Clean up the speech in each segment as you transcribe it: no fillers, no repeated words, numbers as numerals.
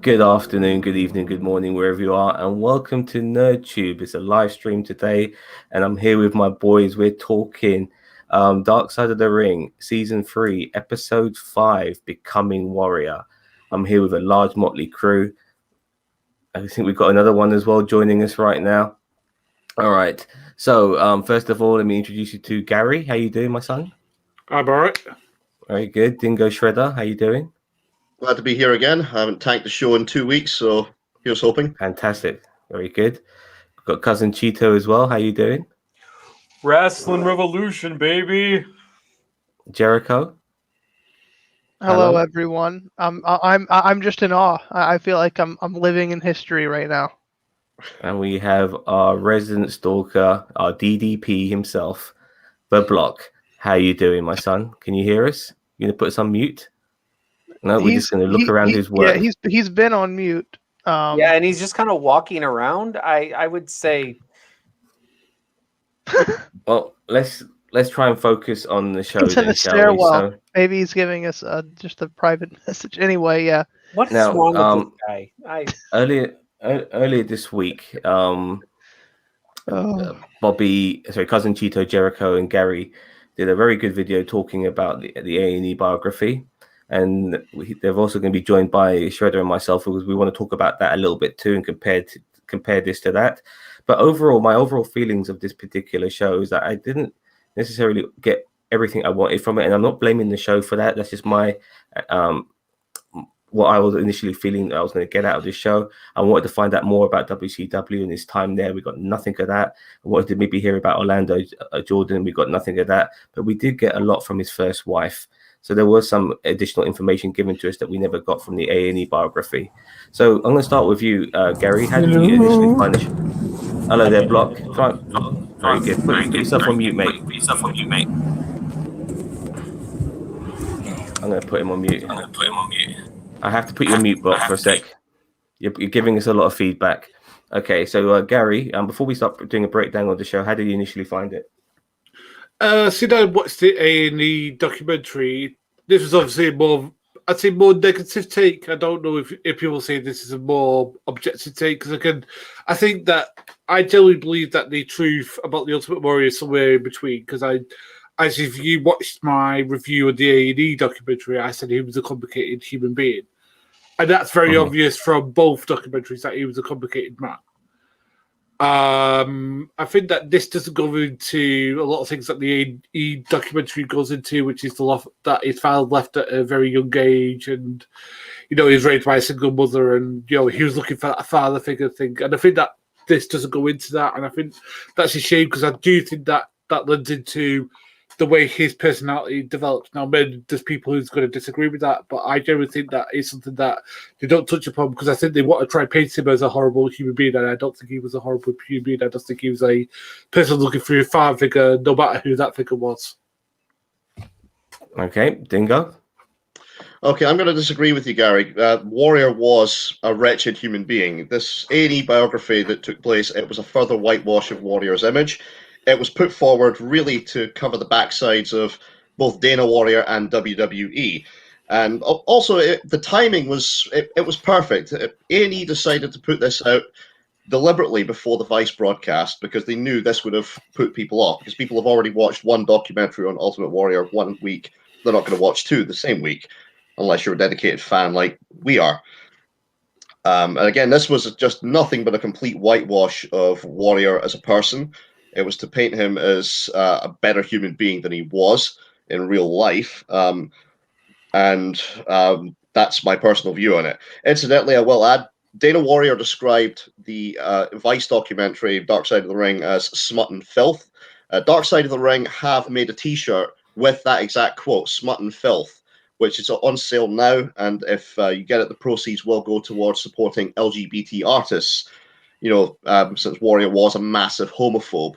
Good afternoon, good evening, good morning, wherever you are, and welcome to NerdTube. It's a live stream today, and I'm here with my boys. We're talking Dark Side of the Ring, Season 3, Episode 5, Becoming Warrior. I'm here with a large motley crew. I think we've got another one as well joining us right now. All right. So, first of all, let me introduce you to Gary. How you doing, my son? I'm all right. Very good. Dingo Shredder, how you doing? Glad to be here again. I haven't tanked the show in 2 weeks, so here's hoping. Fantastic. Very good. We've got Cousin Cheeto as well. How you doing? Wrestling Revolution, baby. Jericho. Hello, everyone. I'm just in awe. I feel like I'm living in history right now. And we have our resident stalker, our DDP himself, The Block. How you doing, my son? Can you hear us? You gonna put us on mute? No, we're just gonna look around his work. Yeah, he's been on mute. Yeah, and he's just kind of walking around. I would say. Well, let's try and focus on the show. It's in then, the stairwell. So, maybe he's giving us just a private message. Anyway, yeah. What's wrong with this guy? Earlier this week, Cousin Cheeto, Jericho, and Gary did a very good video talking about the A&E biography, and they're also going to be joined by Shredder and myself because we want to talk about that a little bit too and compare this to that. But overall, my overall feelings of this particular show is that I didn't necessarily get everything I wanted from it, and I'm not blaming the show for that. That's just my what I was initially feeling that I was going to get out of this show. I wanted to find out more about WCW and his time there. We got nothing of that. I wanted to maybe hear about Orlando Jordan. We got nothing of that. But we did get a lot from his first wife. So there was some additional information given to us that we never got from the A&E biography. So I'm going to start with you, Gary. How did you initially find the show? Hello there, Block. Very good. Put yourself on mute, mate. I'm going to put him on mute. I have to put you on mute, Block, for a sec. You're giving us a lot of feedback. Okay, so Gary, before we start doing a breakdown of the show, how did you initially find it? See, I watched the A&E documentary. This was obviously more negative take. I don't know if people say this is a more objective take, because I think that I generally believe that the truth about the Ultimate Warrior is somewhere in between, because as if you watched my review of the A&E documentary, I said he was a complicated human being. And that's very obvious from both documentaries that he was a complicated man. I think that this doesn't go into a lot of things that the A&E documentary goes into, which is that his father left at a very young age, and he was raised by a single mother, and he was looking for that father figure thing. And I think that this doesn't go into that, and I think that's a shame, because I do think that lends into the way his personality develops. Now, maybe there's people who's going to disagree with that, but I generally think that is something that they don't touch upon, because I think they want to try and paint him as a horrible human being, and I don't think he was a horrible human being. I just think he was a person looking for a father figure, no matter who that figure was. Okay, Dingo? Okay, I'm going to disagree with you, Gary. Warrior was a wretched human being. This A&E biography that took place, it was a further whitewash of Warrior's image. It was put forward really to cover the backsides of both Dana Warrior and WWE. And also, the timing was perfect. A&E decided to put this out deliberately before the Vice broadcast, because they knew this would have put people off, because people have already watched one documentary on Ultimate Warrior 1 week. They're not going to watch two the same week, unless you're a dedicated fan like we are. And again, this was just nothing but a complete whitewash of Warrior as a person. It was to paint him as a better human being than he was in real life. And that's my personal view on it. Incidentally, I will add, Dana Warrior described the Vice documentary, Dark Side of the Ring, as smut and filth. Dark Side of the Ring have made a T-shirt with that exact quote, smut and filth, which is on sale now. And if you get it, the proceeds will go towards supporting LGBT artists. Since Warrior was a massive homophobe,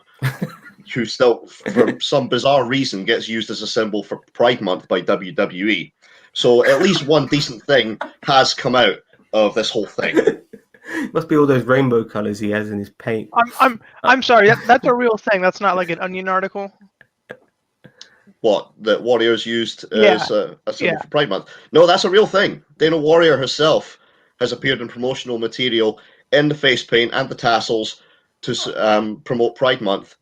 who still, for some bizarre reason, gets used as a symbol for Pride Month by WWE. So at least one decent thing has come out of this whole thing. Must be all those rainbow colors he has in his paint. I'm sorry. That's a real thing. That's not like an Onion article. What, that Warriors used as a symbol for Pride Month? No, that's a real thing. Dana Warrior herself has appeared in promotional material in the face paint and the tassels to promote Pride Month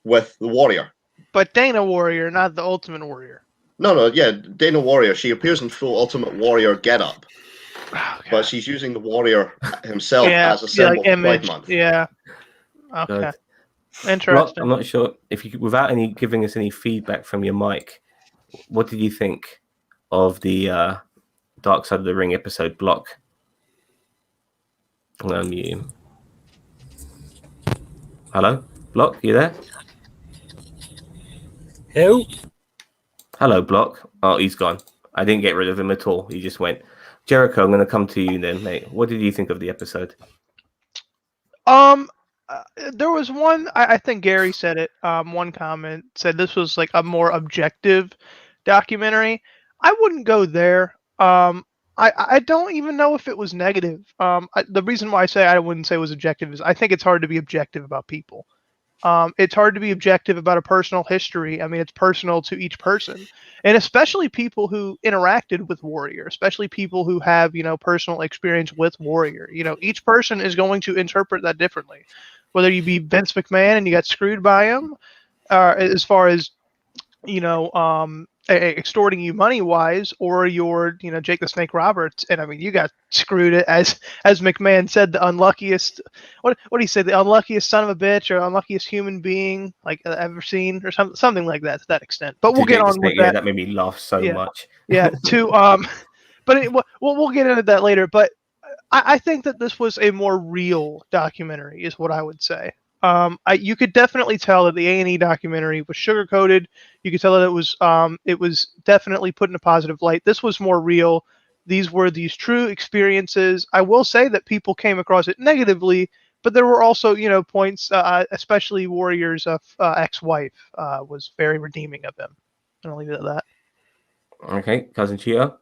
with the Warrior. But Dana Warrior, not the Ultimate Warrior. No, yeah, Dana Warrior. She appears in full Ultimate Warrior getup, but she's using the Warrior himself as a symbol for Pride Month. Yeah. Okay. Good. Interesting. Block, I'm not sure if you, without any giving us any feedback from your mic, what did you think of the Dark Side of the Ring episode? Block. I'm gonna mute him. Hello, Block, you there? Who? Hello, Block. Oh, he's gone. I didn't get rid of him at all. He just went. Jericho, I'm going to come to you then, mate. What did you think of the episode? There was one. I think Gary said it. One comment said this was like a more objective documentary. I wouldn't go there. I don't even know if it was negative. The reason why I say I wouldn't say it was objective is I think it's hard to be objective about people. It's hard to be objective about a personal history. I mean, it's personal to each person, and especially people who interacted with Warrior, especially people who have, personal experience with Warrior. Each person is going to interpret that differently. Whether you be Vince McMahon and you got screwed by him, as far as, extorting you money wise, or you're, Jake the Snake Roberts, and I mean, you got screwed, as McMahon said, the unluckiest, what do you say, the unluckiest son of a bitch, or unluckiest human being like ever seen, or something like that, to that extent. But we'll get on with that. Yeah, that made me laugh so much. Yeah, but we'll get into that later. But I think that this was a more real documentary, is what I would say. You could definitely tell that the A&E documentary was sugar-coated. You could tell that it was definitely put in a positive light. This was more real. These were these true experiences. I will say that people came across it negatively, but there were also, points, especially Warrior's ex-wife was very redeeming of him. I'll leave it at that. Okay, Cousin Cheetah.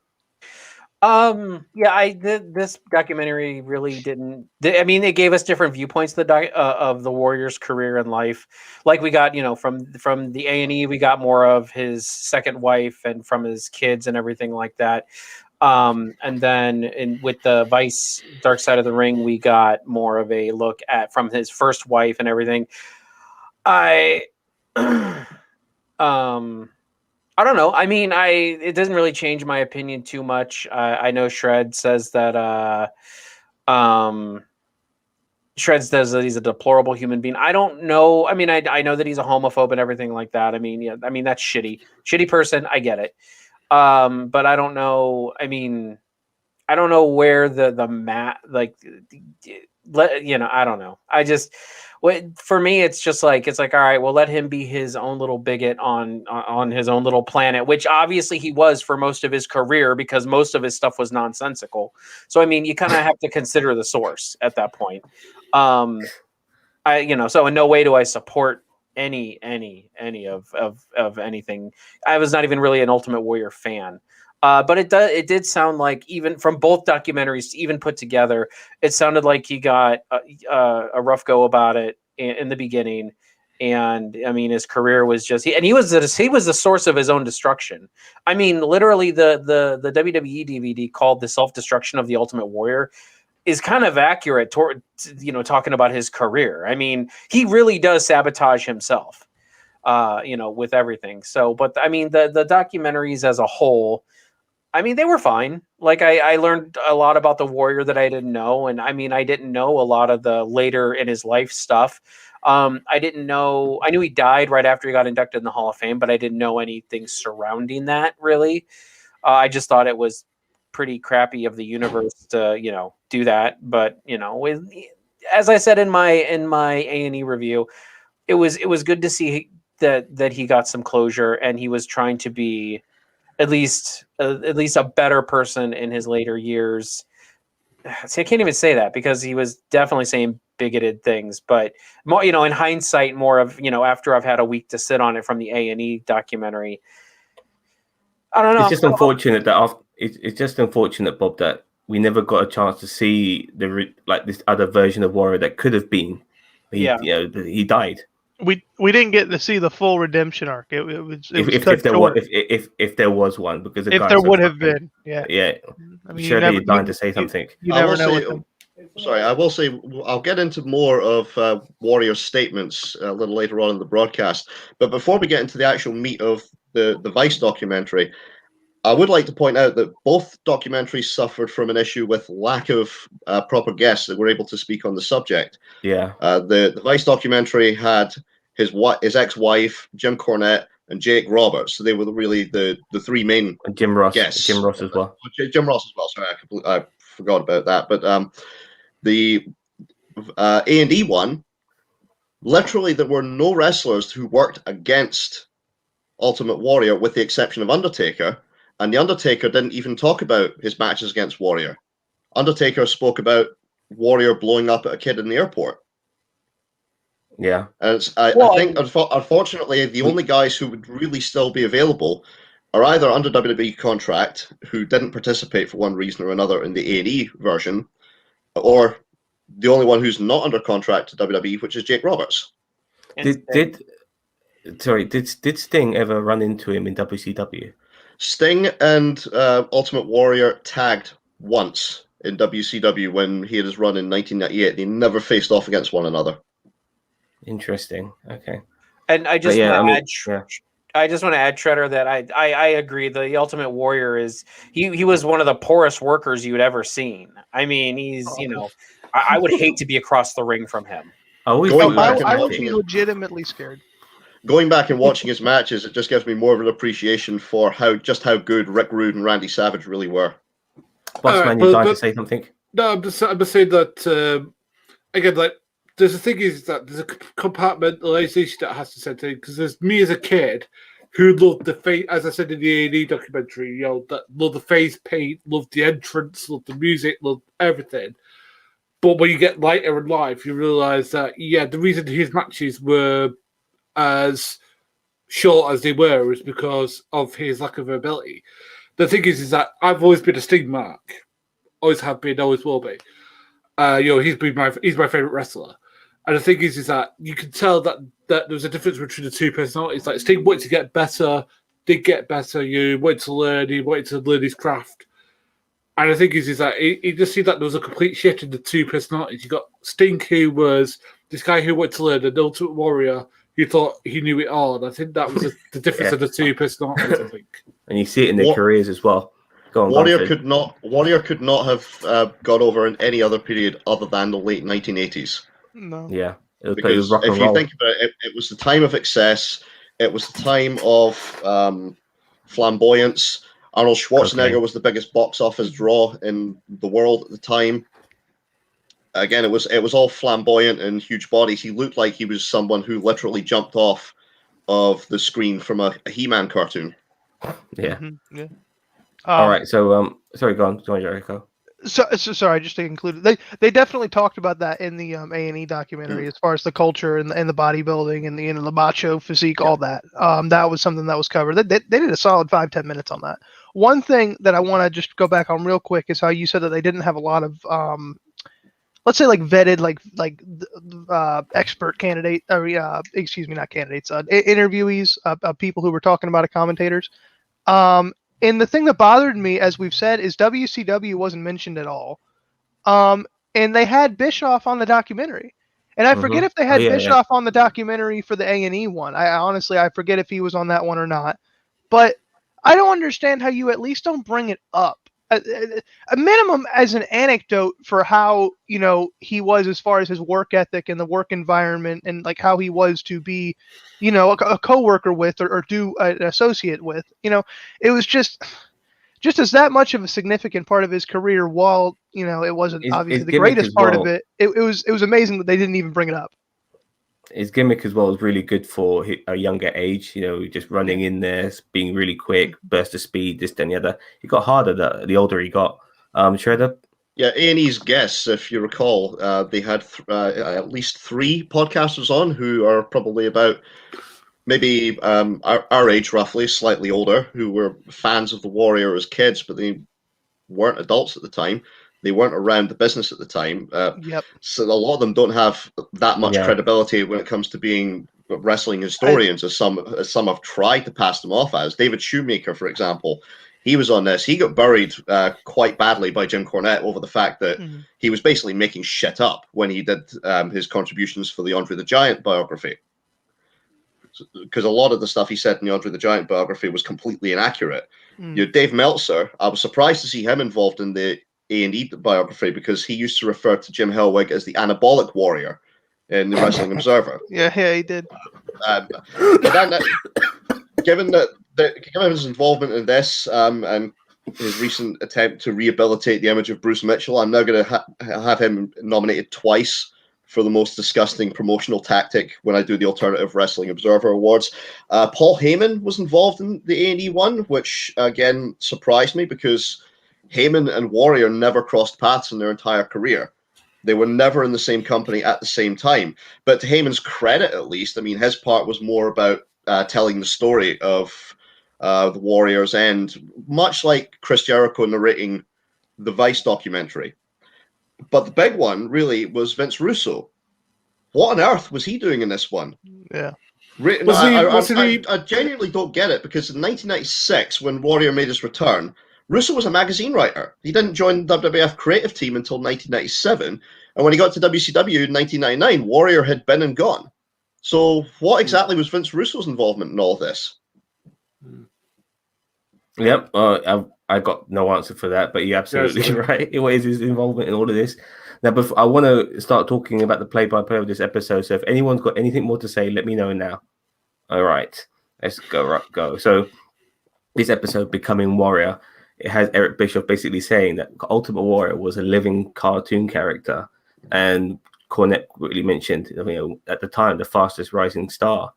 This documentary really didn't. I mean, it gave us different viewpoints of the Warrior's career and life. Like we got, from the A&E, we got more of his second wife and from his kids and everything like that. And then with the Vice Dark Side of the Ring, we got more of a look at from his first wife and everything. I don't know. I mean, it doesn't really change my opinion too much. I know Shred says that he's a deplorable human being. I don't know. I mean, I know that he's a homophobe and everything like that. I mean, yeah. I mean, that's shitty person. I get it. But I don't know. I mean, I don't know where the mat, like, I don't know. For me, it's just like, all right, well, let him be his own little bigot on his own little planet, which obviously he was for most of his career, because most of his stuff was nonsensical. So, I mean, you kind of have to consider the source at that point. So in no way do I support any of anything. I was not even really an Ultimate Warrior fan. But it did sound like, even from both documentaries, even put together, it sounded like he got a rough go about it in the beginning, and I mean, his career was just he was the source of his own destruction. I mean, literally, the WWE DVD called "The Self-Destruction of the Ultimate Warrior" is kind of accurate toward talking about his career. I mean, he really does sabotage himself, with everything. So, but I mean, the documentaries as a whole, I mean, they were fine. Like, I learned a lot about the Warrior that I didn't know. And I mean, I didn't know a lot of the later in his life stuff. I knew he died right after he got inducted in the Hall of Fame, but I didn't know anything surrounding that, really. I just thought it was pretty crappy of the universe to, do that. But, as I said in my A&E review, it was good to see that he got some closure, and he was trying to be at least a better person in his later years. See, I can't even say that, because he was definitely saying bigoted things, but more, in hindsight, more of, after I've had a week to sit on it from the A&E documentary, I don't know. It's just unfortunate Bob, that we never got a chance to see this other version of Warrior that could have been. He died. We didn't get to see the full redemption arc. It was If cut there short. was if there was one, because the If guy's there so would have fucking- been, yeah. yeah. I mean, Shirley, you're dying to say something. You I never will know say, with them. sorry, I will say, I'll get into more of Warrior's statements a little later on in the broadcast. But before we get into the actual meat of the Vice documentary, I would like to point out that both documentaries suffered from an issue with lack of proper guests that were able to speak on the subject. Yeah. The Vice documentary had his ex-wife, Jim Cornette, and Jake Roberts. So they were really the three main And Jim Ross. guests. Jim Ross as well. Jim Ross as well. Sorry, I forgot about that. But the A&E one, literally there were no wrestlers who worked against Ultimate Warrior with the exception of Undertaker. And The Undertaker didn't even talk about his matches against Warrior. Undertaker spoke about Warrior blowing up at a kid in the airport. Yeah. And I think, unfortunately, the only guys who would really still be available are either under WWE contract, who didn't participate for one reason or another in the A&E version, or the only one who's not under contract to WWE, which is Jake Roberts. Did Sting ever run into him in WCW? Sting and Ultimate Warrior tagged once in WCW when he had his run in 1998. They never faced off against one another. Interesting. Okay. And I just want I just want to add, Shredder, that I agree. The Ultimate Warrior is he was one of the poorest workers you had ever seen. I mean, he's I would hate to be across the ring from him. I would be legitimately scared. Going back and watching his matches, it just gives me more of an appreciation for how good Rick Rude and Randy Savage really were. Bossman, you're dying to say something? No, I'm just saying that again, like there's a thing is that there's a compartmentalization that has to set in, because there's me as a kid who loved the face, as I said in the A&E documentary, that loved the face paint, loved the entrance, loved the music, loved everything. But when you get later in life, you realise that the reason his matches were as short as they were is because of his lack of ability. The thing is that I've always been a Sting mark, always have been, always will be. He's my favorite wrestler, and the thing is that you can tell that there's a difference between the two personalities. Like Sting wanted to get better, did get better. You wanted to learn, he wanted to learn his craft, and the thing is that he just see that there was a complete shift in the two personalities. You got Sting, who was this guy who wanted to learn, an Ultimate Warrior. He thought he knew it all, and I think that was the difference of the two personalities. I think, and you see it in their careers as well. Warrior could not have got over in any other period other than the late 1980s. No. Yeah, because if you think about it, it was the time of excess. It was the time of flamboyance. Arnold Schwarzenegger was the biggest box office draw in the world at the time. Again, it was all flamboyant and huge bodies. He looked like he was someone who literally jumped off of the screen from a He-Man cartoon. Yeah. Mm-hmm. Yeah. All right. So, sorry, go on, Jericho. So sorry, just to conclude, they definitely talked about that in the A&E documentary, as far as the culture and the bodybuilding and the macho physique, all that. That was something that was covered. They did a solid 5-10 minutes on that. One thing that I want to just go back on real quick is how you said that they didn't have a lot of let's say like vetted expert candidate, or not candidates, interviewees, people who were talking about it, commentators. And the thing that bothered me, as we've said, is WCW wasn't mentioned at all. And they had Bischoff on the documentary. And I forget if they had Bischoff on the documentary for the A&E one. I forget if he was on that one or not. But I don't understand how you at least don't bring it up. A minimum as an anecdote for how, he was as far as his work ethic and the work environment, and like how he was to be, a coworker with or do an associate with. It was just as that much of a significant part of his career, while it wasn't obviously the greatest part of it. It was amazing that they didn't even bring it up. His gimmick as well was really good for a younger age, just running in there, being really quick, burst of speed, this, then the other. He got harder the older he got. Shredder? Yeah, A&E's guests, if you recall, they had at least 3 podcasters on who are probably about maybe our age, roughly, slightly older, who were fans of the Warrior as kids, but they weren't adults at the time. They weren't around the business at the time. So a lot of them don't have that much credibility when it comes to being wrestling historians, as some have tried to pass them off as. David Shoemaker, for example, he was on this. He got buried quite badly by Jim Cornette over the fact that he was basically making shit up when he did his contributions for the Andre the Giant biography. Because a lot of the stuff he said in the Andre the Giant biography was completely inaccurate. Dave Meltzer, I was surprised to see him involved in the A&E biography because he used to refer to Jim Hellwig as the anabolic warrior in the Wrestling Observer. Yeah, he did. But then, given his involvement in this and his recent attempt to rehabilitate the image of Bruce Mitchell, I'm now going to have him nominated twice for the most disgusting promotional tactic when I do the Alternative Wrestling Observer Awards. Paul Heyman was involved in the A&E one, which again surprised me because Heyman and Warrior never crossed paths in their entire career. They were never in the same company at the same time. But to Heyman's credit, at least, I mean, his part was more about telling the story of the Warrior's end, much like Chris Jericho narrating the Vice documentary. But the big one, really, was Vince Russo. What on earth was he doing in this one? Yeah. I genuinely don't get it, because in 1996, when Warrior made his return, Russo was a magazine writer. He didn't join the WWF creative team until 1997. And when he got to WCW in 1999, Warrior had been and gone. So what exactly was Vince Russo's involvement in all of this? Yep, I got no answer for that, but you're absolutely right. What is his involvement in all of this? Now, I want to start talking about the play-by-play of this episode. So if anyone's got anything more to say, let me know now. All right, let's go. So this episode, Becoming Warrior, it has Eric Bischoff basically saying that Ultimate Warrior was a living cartoon character, and Cornette really mentioned, at the time, the fastest rising star.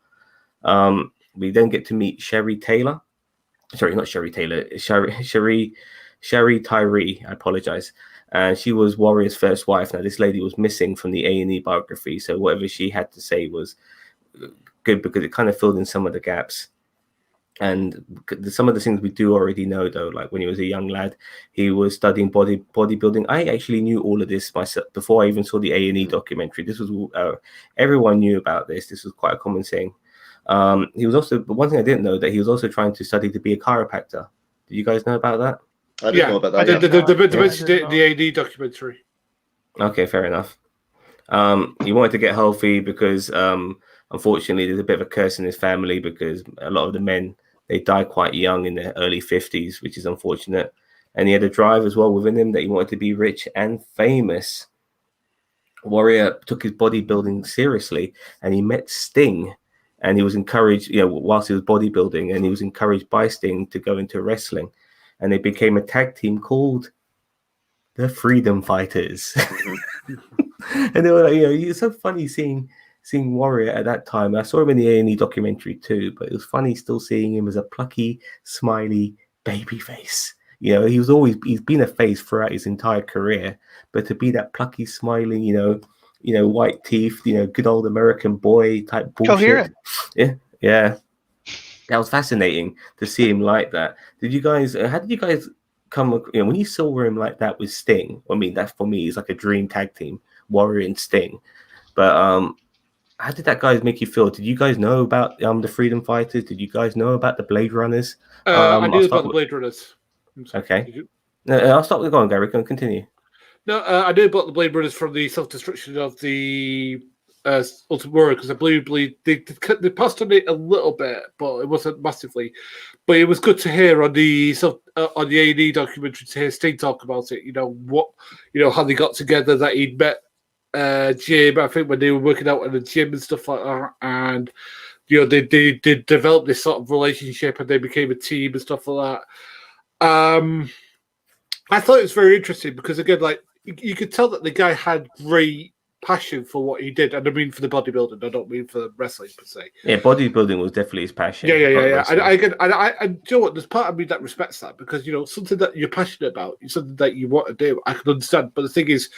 We then get to meet Sherry Taylor. Sorry, not Sherry Taylor. Sherry Tyree. I apologize. And she was Warrior's first wife. Now, this lady was missing from the A&E biography, so whatever she had to say was good because it kind of filled in some of the gaps. And some of the things we do already know, though, like when he was a young lad, he was studying bodybuilding. I actually knew all of this myself before I even saw the A&E documentary. This was everyone knew about this. This was quite a common thing. He was also, but one thing I didn't know, that he was also trying to study to be a chiropractor. Did you guys know about that? I didn't know about that. The AD documentary. Okay, fair enough. He wanted to get healthy because unfortunately there's a bit of a curse in his family because a lot of the men, they die quite young in their early 50s, which is unfortunate. And he had a drive as well within him that he wanted to be rich and famous. Warrior took his bodybuilding seriously, and he met Sting, and he was encouraged, whilst he was bodybuilding, and he was encouraged by Sting to go into wrestling. And they became a tag team called the Freedom Fighters. And they were like, it's so funny seeing Warrior at that time. I saw him in the A&E documentary too, but it was funny still seeing him as a plucky, smiley baby face. He's been a face throughout his entire career, but to be that plucky, smiling, white teeth, good old American boy type bullshit. Coherent. Yeah. That was fascinating to see him like that. How did you guys come, when you saw him like that with Sting? I mean, that for me is like a dream tag team, Warrior and Sting. But how did that guys make you feel? Did you guys know about the Freedom Fighters? Did you guys know about the Blade Runners? I knew about the Blade Runners. Okay. No, I'll start with Gary. Continue. No, I knew about the Blade Runners from the self-destruction of the Ultimate Warrior, because I believe they passed on it a little bit, but it wasn't massively. But it was good to hear on the A&E documentary to hear Sting talk about it. How they got together, that he'd met Jim, I think, when they were working out in the gym and stuff like that, and they developed this sort of relationship and they became a team and stuff like that. I thought it was very interesting because, again, like you could tell that the guy had great passion for what he did, and I mean for the bodybuilding. I don't mean for wrestling per se. Yeah, bodybuilding was definitely his passion. Yeah. And I you know what? There's part of me that respects that because something that you're passionate about, something that you want to do, I can understand. But the thing is,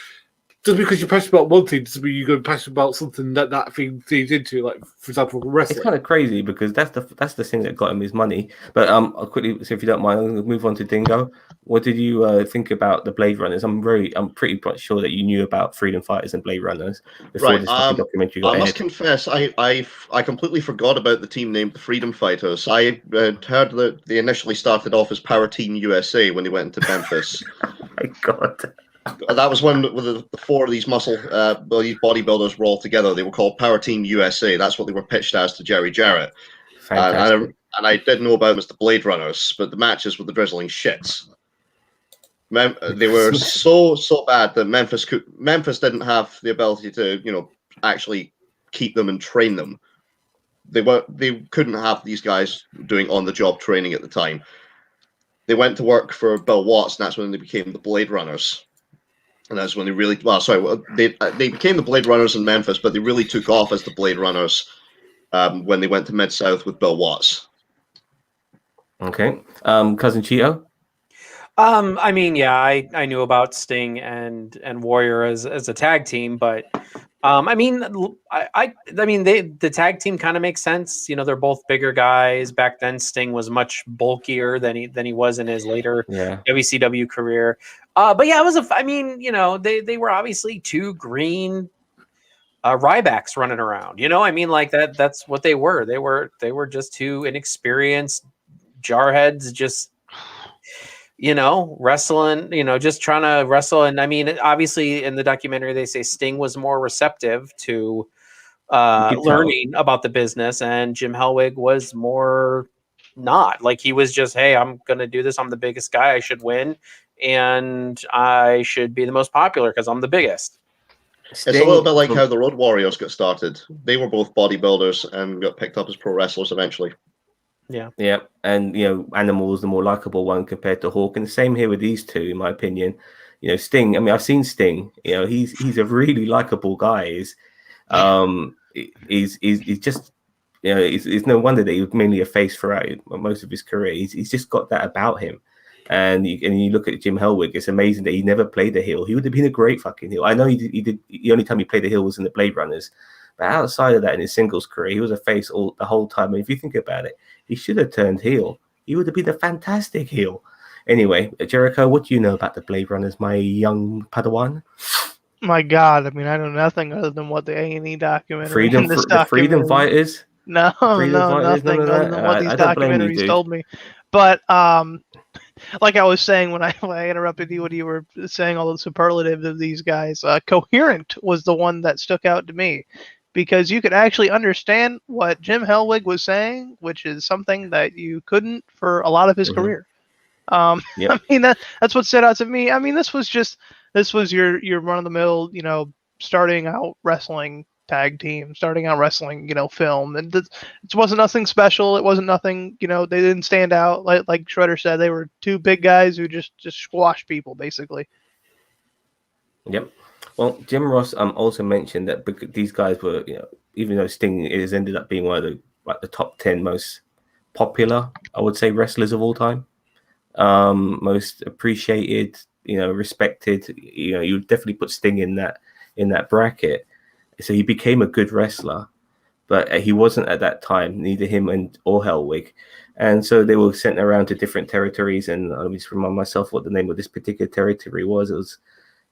just because you're passionate about one thing doesn't mean you're going to be passionate about something that thing feeds into, like for example, wrestling. It's kind of crazy because that's the thing that got him his money. But I'll quickly, so if you don't mind, I'm going to move on to Dingo. What did you think about the Blade Runners? I'm pretty sure that you knew about Freedom Fighters and Blade Runners before Right. this fucking documentary got I must aired. confess, I completely forgot about the team named the Freedom Fighters. I heard that they initially started off as Power Team USA when they went into Memphis. My God. That was when the four of these these bodybuilders were all together. They were called Power Team USA. That's what they were pitched as to Jerry Jarrett. Fantastic. And I did know about Mr. Blade Runners, but the matches were the drizzling shits. They were so bad that Memphis didn't have the ability to actually keep them and train them. They couldn't have these guys doing on the job training at the time. They went to work for Bill Watts, and that's when they became the Blade Runners. And that's when they really they became the Blade Runners in Memphis, but they really took off as the Blade Runners when they went to Mid-South with Bill Watts. Okay. Cousin Cheeto? I mean, yeah, I knew about Sting and Warrior as a tag team, but I mean, the tag team kind of makes sense. You know, they're both bigger guys. Back then, Sting was much bulkier than he was in his later WCW career. But yeah, they were obviously two green Rybacks running around. You know, I mean, like that's what they were. They were just two inexperienced jarheads, just wrestling, just trying to wrestle. And I mean, obviously in the documentary, they say Sting was more receptive to learning about the business, and Jim Hellwig was more not. Like, he was just, hey, I'm going to do this. I'm the biggest guy. I should win. And I should be the most popular because I'm the biggest. It's a little bit like how the Road Warriors got started. They were both bodybuilders and got picked up as pro wrestlers eventually. Yeah, and Animal's the more likable one compared to Hawk, and the same here with these two, in my opinion. Sting. I mean, I've seen Sting. He's a really likable guy. He's just it's no wonder that he was mainly a face throughout most of his career. He's just got that about him. And you look at Jim Hellwig, it's amazing that he never played the heel. He would have been a great fucking heel. I know he did. The only time he played the heel was in the Blade Runners. But outside of that, in his singles career, he was a face the whole time. And if you think about it, he should have turned heel. He would have been a fantastic heel. Anyway, Jericho, what do you know about the Blade Runners, my young Padawan? My God, I mean, I know nothing other than what the A&E documentary. The Freedom Fighters. Nothing other than what these documentaries told me. But like I was saying when I interrupted you when you were saying all the superlatives of these guys, Coherent was the one that stuck out to me, because you could actually understand what Jim Hellwig was saying, which is something that you couldn't for a lot of his career. I mean, that's what stood out to me. I mean, this was your run-of-the-mill, starting out wrestling tag team, starting out wrestling, film. And it wasn't nothing special. It wasn't nothing, they didn't stand out. Like Shredder said, they were two big guys who just squashed people, basically. Yep. Well, Jim Ross also mentioned that these guys were, even though Sting has ended up being one of the top 10 most popular, I would say, wrestlers of all time, most appreciated, respected. You would definitely put Sting in that bracket. So he became a good wrestler, but he wasn't at that time, neither him or Hellwig. And so they were sent around to different territories. And let me just remind myself what the name of this particular territory was. It was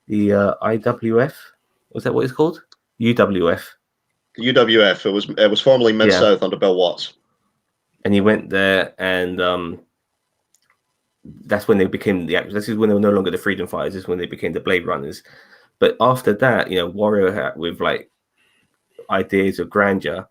the IWF. Was that what it's called? UWF. UWF. It was formerly Mid-South under Bill Watts. And he went there, and that's when they became this is when they were no longer the Freedom Fighters. This is when they became the Blade Runners. But after that, Warrior had with ideas of grandeur.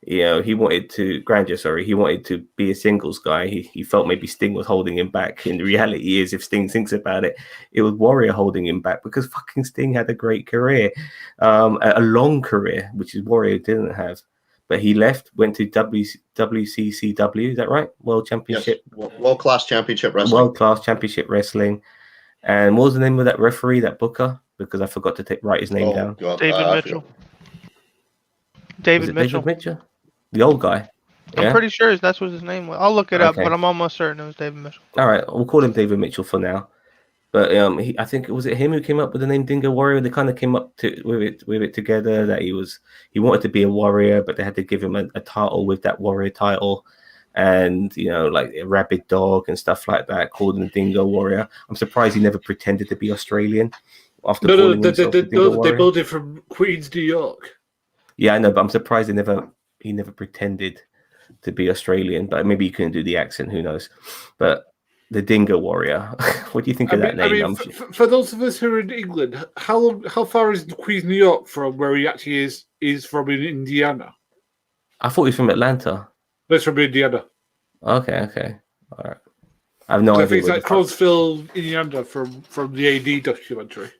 He wanted to be a singles guy. He felt maybe Sting was holding him back. And the reality is, if Sting thinks about it, it was Warrior holding him back, because fucking Sting had a great career, a long career, which is Warrior didn't have. But he left, went to WCCW. Is that right? World Championship. Yes. World Class Championship Wrestling. World Class Championship Wrestling. And what was the name of that referee, that booker? Because I forgot to write his name down. God, David Mitchell. David Mitchell? The old guy. I'm pretty sure that's what his name was. I'll look it up, but I'm almost certain it was David Mitchell. All right, we'll call him David Mitchell for now. But I think it was him who came up with the name Dingo Warrior. They kind of came up with it together that he wanted to be a warrior, but they had to give him a title with that warrior title, and like a rabid dog and stuff like that, called him Dingo Warrior. I'm surprised he never pretended to be Australian after calling himself the Dingo Warrior. They built it from Queens, New York. Yeah, I know, but I'm surprised he never pretended to be Australian. But maybe he couldn't do the accent. Who knows? But the Dingo Warrior. What do you think of that name? For those of us who are in England, how far is Queens, New York from where he actually is from in Indiana? I thought he was from Atlanta. That's from Indiana. Okay. All right. I have no idea. I think it's like Crosville, Indiana from the AD documentary.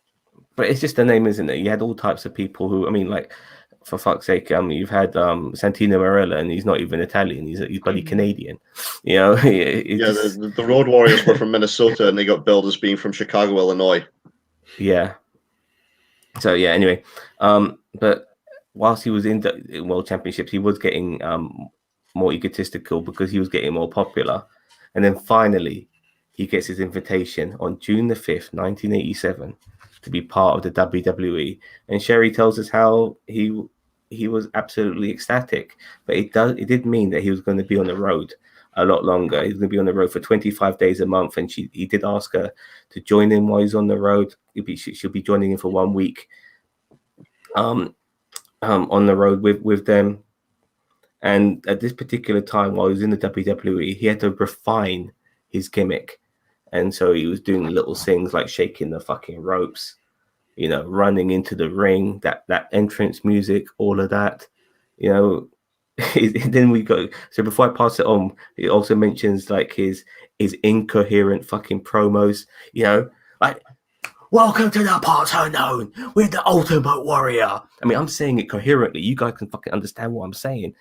But it's just a name, isn't it? You had all types of people who, like, for fuck's sake, you've had Santino Marella, and he's not even Italian; he's bloody Canadian. The Road Warriors were from Minnesota, and they got billed as being from Chicago, Illinois. Yeah. So yeah. Anyway, but whilst he was in the World Championships, he was getting more egotistical because he was getting more popular, and then finally, he gets his invitation on June the 5th, 1987. To be part of the WWE, and Sherry tells us how he was absolutely ecstatic, but it did mean that he was going to be on the road a lot longer. He's going to be on the road for 25 days a month, and he did ask her to join him while he's on the road. She'll be joining him for 1 week, on the road with them. And at this particular time, while he was in the WWE, he had to refine his gimmick. And so he was doing little things like shaking the fucking ropes, running into the ring, that entrance music, all of that, Then we go. So before I pass it on, it also mentions like his incoherent fucking promos, like, welcome to the parts unknown with the Ultimate Warrior. I mean, I'm saying it coherently. You guys can fucking understand what I'm saying.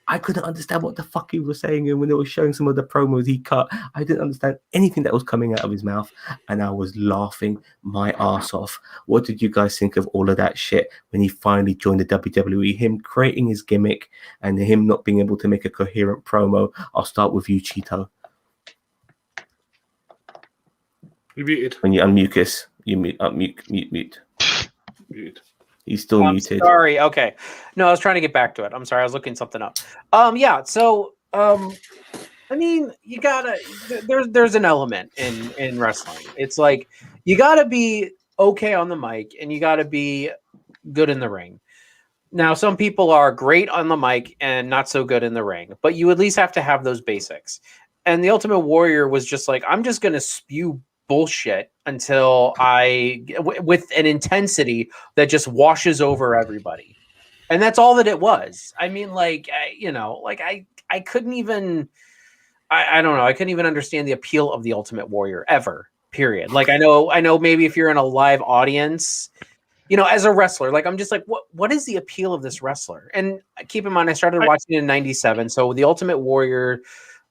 I couldn't understand what the fuck he was saying, and when they were showing some of the promos he cut, I didn't understand anything that was coming out of his mouth, and I was laughing my ass off. What did you guys think of all of that shit when he finally joined the WWE? Him creating his gimmick and him not being able to make a coherent promo. I'll start with you, Cheeto. You muted. When you unmute, you mute. Muted. He's still muted. Sorry. Okay. No, I was trying to get back to it. I'm sorry. I was looking something up. Yeah. So, I mean, you gotta. There's an element in wrestling. It's like you gotta be okay on the mic, and you gotta be good in the ring. Now, some people are great on the mic and not so good in the ring, but you at least have to have those basics. And the Ultimate Warrior was just like, I'm just gonna spew bullshit until with an intensity that just washes over everybody, and that's all that it was. I mean, like, I couldn't even, I don't know, I couldn't even understand the appeal of the Ultimate Warrior ever. Period. Like, I know, maybe if you're in a live audience, as a wrestler, like, I'm just like, what is the appeal of this wrestler? And keep in mind, I started watching it in '97, so the Ultimate Warrior.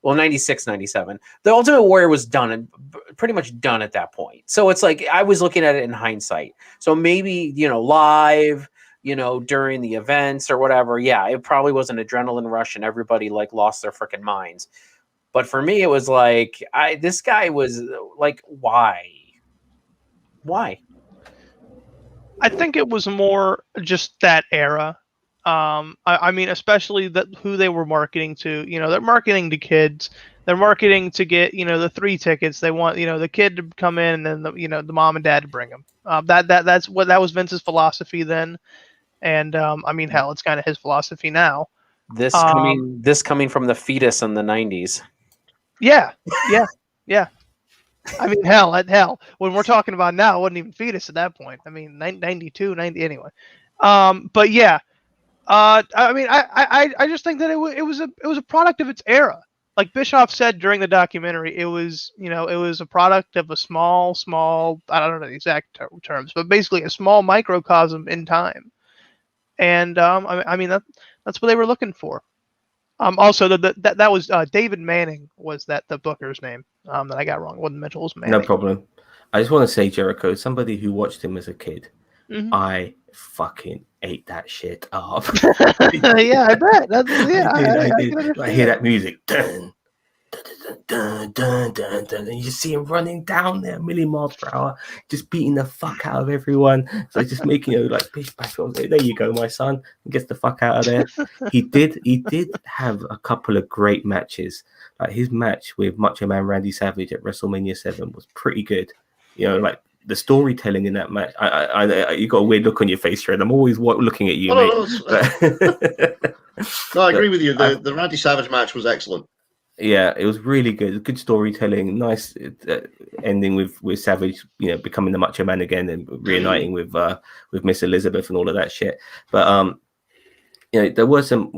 Well, 96, 97. The Ultimate Warrior was done and pretty much done at that point. So it's like I was looking at it in hindsight. So maybe, live, during the events or whatever. Yeah, it probably was an adrenaline rush and everybody like lost their freaking minds. But for me, it was like this guy was like, why? Why? I think it was more just that era. I mean, especially who they were marketing to. They're marketing to kids. They're marketing to get the 3 tickets. They want the kid to come in, and then the mom and dad to bring him. That was Vince's philosophy then, and I mean, hell, it's kind of his philosophy now. This coming from the fetus in the '90s. Yeah. I mean, hell. When we're talking about now, it wasn't even fetus at that point. I mean, 92, 90 anyway. But yeah. I mean, I just think that it was a product of its era. Like Bischoff said during the documentary, it was a product of a small, I don't know the exact terms, but basically a small microcosm in time. And I mean that's what they were looking for. Also that was David Manning was the booker's name that I got wrong. It wasn't Mitchell's Manning. No problem. I just want to say, Jericho, somebody who watched him as a kid, I fucking ate that shit up. Yeah, I bet. I hear that music. Dun, dun, dun, dun, dun, and you see him running down there, a million miles per hour, just beating the fuck out of everyone. So just making like bish bash. There you go, my son. Get the fuck out of there. He did have a couple of great matches. Like his match with Macho Man Randy Savage at WrestleMania 7 was pretty good. Like the storytelling in that match. I you got a weird look on your face, Fred. I'm always looking at you, mate. No, I agree with you. The Randy Savage match was excellent. Yeah, it was really good. Good storytelling. Nice ending with Savage, becoming the Macho Man again and reuniting with Miss Elizabeth and all of that shit. But there were some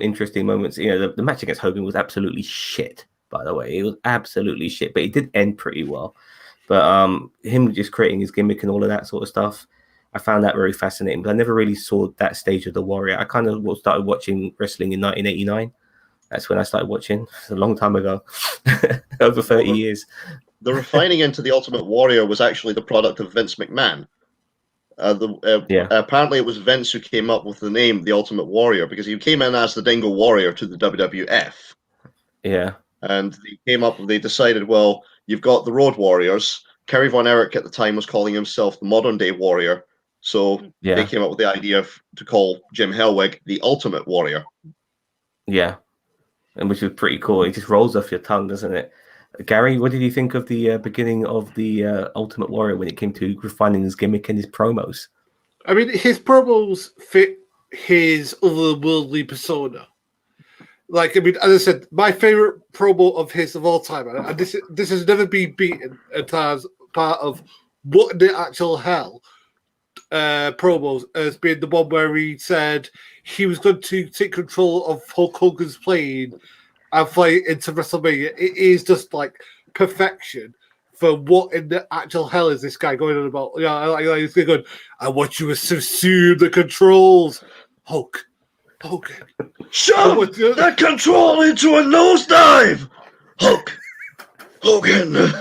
interesting moments. The match against Hogan was absolutely shit. By the way, it was absolutely shit. But it did end pretty well. But him just creating his gimmick and all of that sort of stuff, I found that very fascinating. But I never really saw that stage of the Warrior. I kind of started watching wrestling in 1989. That's when I started watching. It's a long time ago, over 30 years. The refining into the Ultimate Warrior was actually the product of Vince McMahon. Apparently, it was Vince who came up with the name The Ultimate Warrior because he came in as the Dingo Warrior to the WWF. Yeah. And they decided, well, you've got the Road Warriors. Kerry Von Erich at the time was calling himself the Modern Day Warrior. So they came up with the idea to call Jim Hellwig the Ultimate Warrior. Yeah. And which was pretty cool. It just rolls off your tongue, doesn't it? Gary, what did you think of the beginning of the Ultimate Warrior when it came to refining his gimmick and his promos? I mean, his promos fit his otherworldly persona. Like, I mean, as I said, my favorite promo of his of all time, and this has never been beaten as part of what in the actual hell promos, has been the one where he said he was going to take control of Hulk Hogan's plane and fly into WrestleMania. It is just like perfection for what in the actual hell is this guy going on about. He's going, I want you to assume the controls, Hulk Hogan. Shove that control into a nosedive, Hulk Hogan.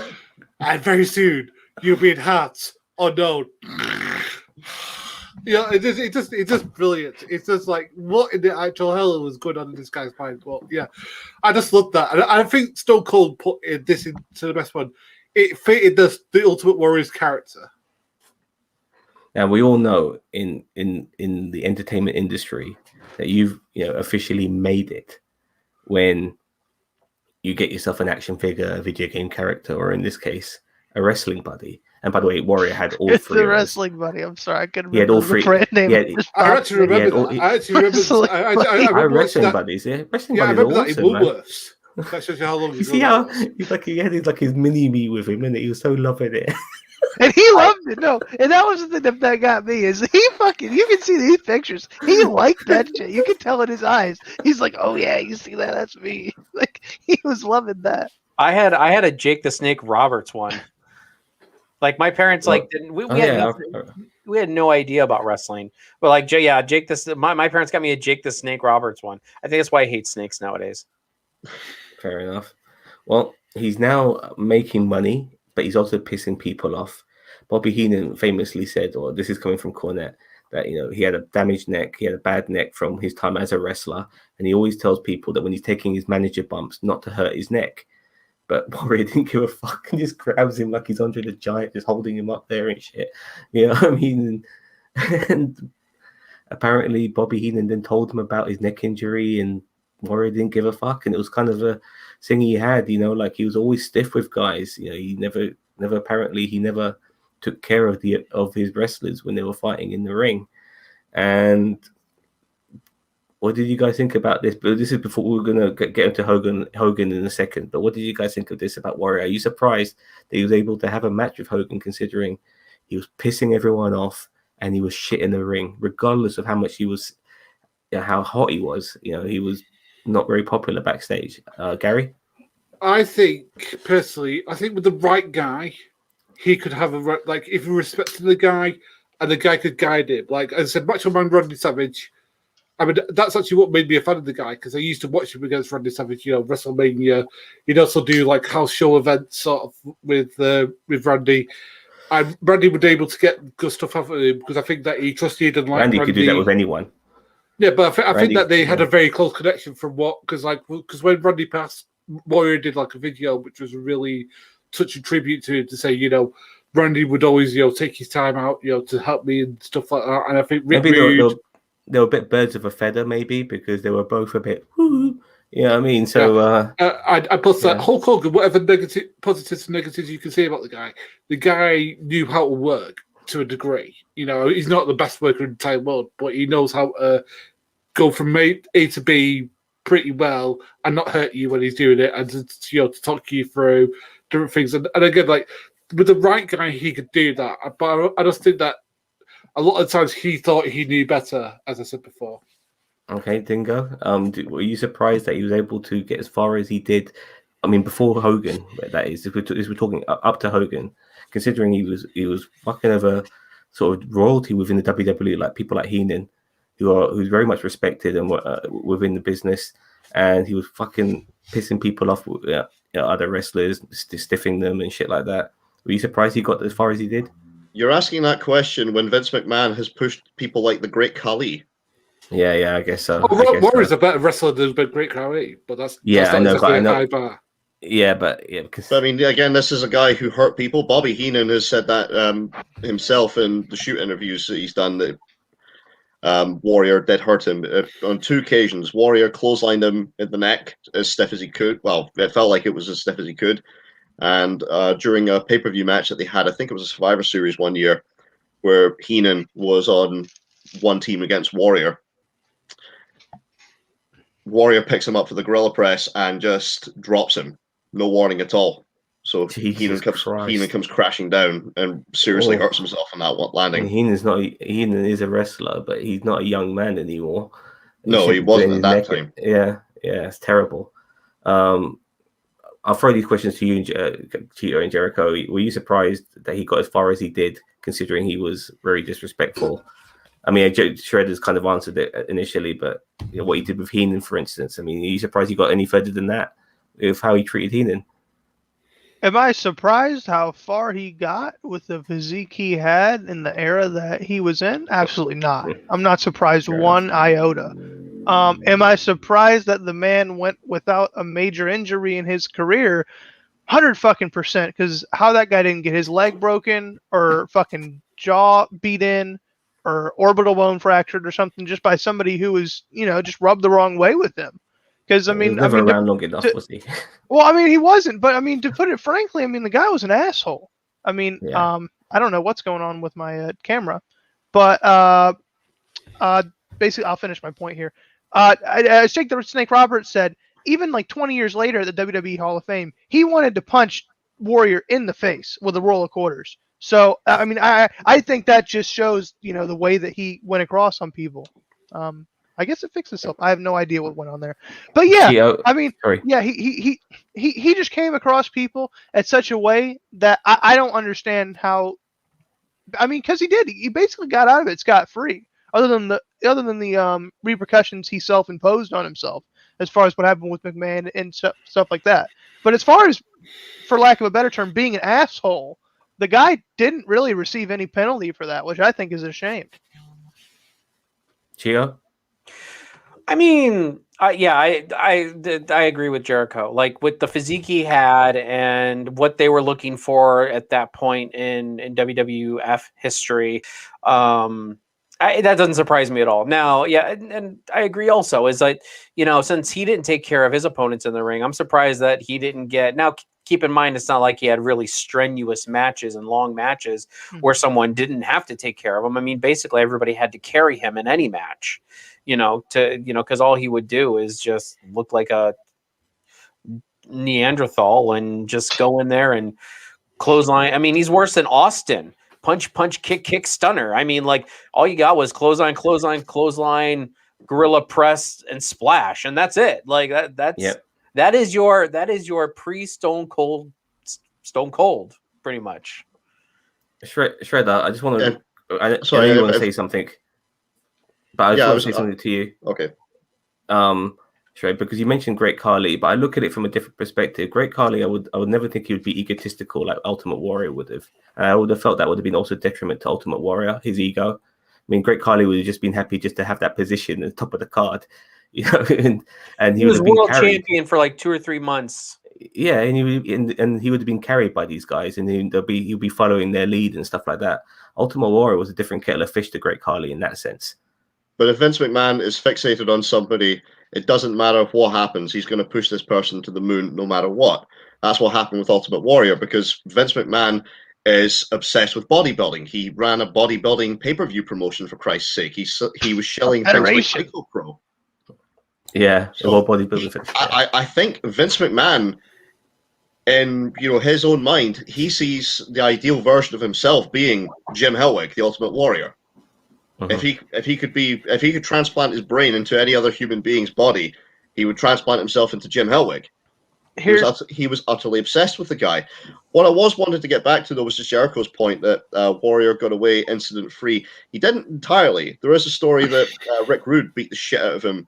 And very soon you'll be in hats unknown. It's just brilliant. It's just like, what in the actual hell was going on in this guy's mind? Well, yeah, I just love that. And I think Stone Cold put this into the best one. It fitted the Ultimate Warrior's character. Now, we all know in the entertainment industry that you've officially made it when you get yourself an action figure, a video game character, or in this case, a wrestling buddy. And by the way, Warrior had all it's three. The wrestling buddy. I'm sorry, I couldn't remember the brand name. I actually remember that. I actually remember. I remember wrestling buddies. Yeah, wrestling buddies. I remember awesome, that in Woolworths. That shows you how long. You see how he had his mini me with him, and he was so loving it. And he loved it. No, and that was the thing that got me is he fucking. You can see these pictures. He liked that shit. You can tell in his eyes. He's like, "Oh yeah, you see that? That's me." Like he was loving that. I had a Jake the Snake Roberts one. Like my parents didn't we had no idea about wrestling. But like Jake my parents got me a Jake the Snake Roberts one. I think that's why I hate snakes nowadays. Fair enough. Well, he's now making money, but he's also pissing people off. Bobby Heenan famously said, or this is coming from Cornette, that he had a damaged neck, he had a bad neck from his time as a wrestler, and he always tells people that when he's taking his manager bumps, not to hurt his neck. But Warrior didn't give a fuck and just grabs him like he's Andre the Giant, just holding him up there and shit. You know what I mean? And apparently Bobby Heenan then told him about his neck injury, and Warrior didn't give a fuck. And it was kind of a thing he had, like he was always stiff with guys. He never took care of his wrestlers when they were fighting in the ring. And what did you guys think about this? But this is before we're gonna get into Hogan in a second. But what did you guys think of this about Warrior? Are you surprised that he was able to have a match with Hogan, considering he was pissing everyone off and he was shit in the ring, regardless of how much he was, how hot he was? He was not very popular backstage. Gary? I think personally, with the right guy, he could have if he respected the guy and the guy could guide him. Like as I said, Macho Man Randy Savage. I mean, that's actually what made me a fan of the guy, because I used to watch him against Randy Savage, WrestleMania. He'd also do like house show events sort of with Randy. And Randy would be able to get good stuff out of him because I think that he trusted and Randy could do that with anyone. Yeah, but I think that they had a very close connection because when Randy passed, Warrior did like a video which was a really touching tribute to him, to say, you know, Randy would always, you know, take his time out, you know, to help me and stuff like that. And I think Rick Maybe Rude, they were a bit birds of a feather, maybe, because they were both a bit, woo, you know what I mean? So, I plus that yeah. Hulk Hogan, whatever positives and negatives you can say about the guy knew how to work to a degree. You know, he's not the best worker in the entire world, but he knows how to go from A to B pretty well and not hurt you when he's doing it, and to talk you through different things. And again, like with the right guy, he could do that. But I just think that a lot of times he thought he knew better, as I said before. Okay, Dingo. Were you surprised that he was able to get as far as he did? I mean, before Hogan, that is, if we're talking up to Hogan, considering he was fucking of a sort of royalty within the WWE, like people like Heenan, who's very much respected and within the business, and he was fucking pissing people off, other wrestlers, stiffing them and shit like that. Were you surprised he got as far as he did? You're asking that question when Vince McMahon has pushed people like the Great Khali. Yeah, I guess so. Warrior's a better wrestler than Great Khali, but that's I know. high bar. Yeah, but because I mean, again, this is a guy who hurt people. Bobby Heenan has said that himself in the shoot interviews that he's done, that Warrior did hurt him. On 2 occasions, Warrior clotheslined him in the neck as stiff as he could. Well, it felt like it was as stiff as he could. And during a pay-per-view match that they had, I think it was a Survivor Series one year, where Heenan was on one team against Warrior. Warrior picks him up for the gorilla press and just drops him. No warning at all. So Heenan comes crashing down and seriously hurts himself on that landing. Heenan is a wrestler, but he's not a young man anymore. He wasn't at that time. Yeah, it's terrible. I'll throw these questions to you, Cheeto and Jericho. Were you surprised that he got as far as he did, considering he was very disrespectful? I mean, Shredder's kind of answered it initially, but what he did with Heenan, for instance, I mean, are you surprised he got any further than that with how he treated Heenan? Am I surprised how far he got with the physique he had in the era that he was in? Absolutely not. I'm not surprised one iota. Am I surprised that the man went without a major injury in his career? 100% because how that guy didn't get his leg broken or fucking jaw beat in or orbital bone fractured or something just by somebody who was, just rubbed the wrong way with him. Because he was never around long enough, was he? Well, I mean, he wasn't. But I mean, to put it frankly, I mean, the guy was an asshole. I mean, I don't know what's going on with my camera, but basically, I'll finish my point here. Jake the Snake Roberts said, even like 20 years later at the WWE Hall of Fame, he wanted to punch Warrior in the face with a roll of quarters. So, I mean, I think that just shows, the way that he went across on people. I guess it fixed itself. I have no idea what went on there, but I mean, he just came across people at such a way that I don't understand how. I mean, because he basically got out of it scot-free, other than the repercussions he self-imposed on himself, as far as what happened with McMahon and stuff like that. But as far as, for lack of a better term, being an asshole, the guy didn't really receive any penalty for that, which I think is a shame. Chio? I mean, I agree with Jericho. Like with the physique he had and what they were looking for at that point in WWF history, that doesn't surprise me at all. Now, and I agree also is like, since he didn't take care of his opponents in the ring, I'm surprised that he didn't get. Now, keep in mind, it's not like he had really strenuous matches and long matches where someone didn't have to take care of him. I mean, basically everybody had to carry him in any match. Because all he would do is just look like a Neanderthal and just go in there and clothesline. I mean, he's worse than Austin. Punch, kick, stunner. I mean, like all you got was clothesline, gorilla press, and splash, and that's it. Like that is your pre-Stone Cold, pretty much. Shredder, I just want to. I know you want to say something. But I just want to say something to you. Okay. Shred, because you mentioned Great Khali, but I look at it from a different perspective. Great Khali, I would never think he would be egotistical like Ultimate Warrior would have. And I would have felt that would have been also detriment to Ultimate Warrior, his ego. I mean, Great Khali would have just been happy just to have that position at the top of the card. you know, and He would was have been world carried. champion for like 2 or 3 months. Yeah, and he would have been carried by these guys, and he'll be following their lead and stuff like that. Ultimate Warrior was a different kettle of fish to Great Khali in that sense. But if Vince McMahon is fixated on somebody, it doesn't matter what happens. He's going to push this person to the moon no matter what. That's what happened with Ultimate Warrior, because Vince McMahon is obsessed with bodybuilding. He ran a bodybuilding pay-per-view promotion, for Christ's sake. He was shilling things like Federation. Psycho Pro. Yeah, So, well, bodybuilding. I think Vince McMahon, in his own mind, he sees the ideal version of himself being Jim Hellwig, the Ultimate Warrior. Mhm. If he could transplant his brain into any other human being's body, he would transplant himself into Jim Hellwig. He was utterly obsessed with the guy. What I was wanted to get back to, though, was just Jericho's point that Warrior got away incident-free. He didn't entirely. There is a story that Rick Rude beat the shit out of him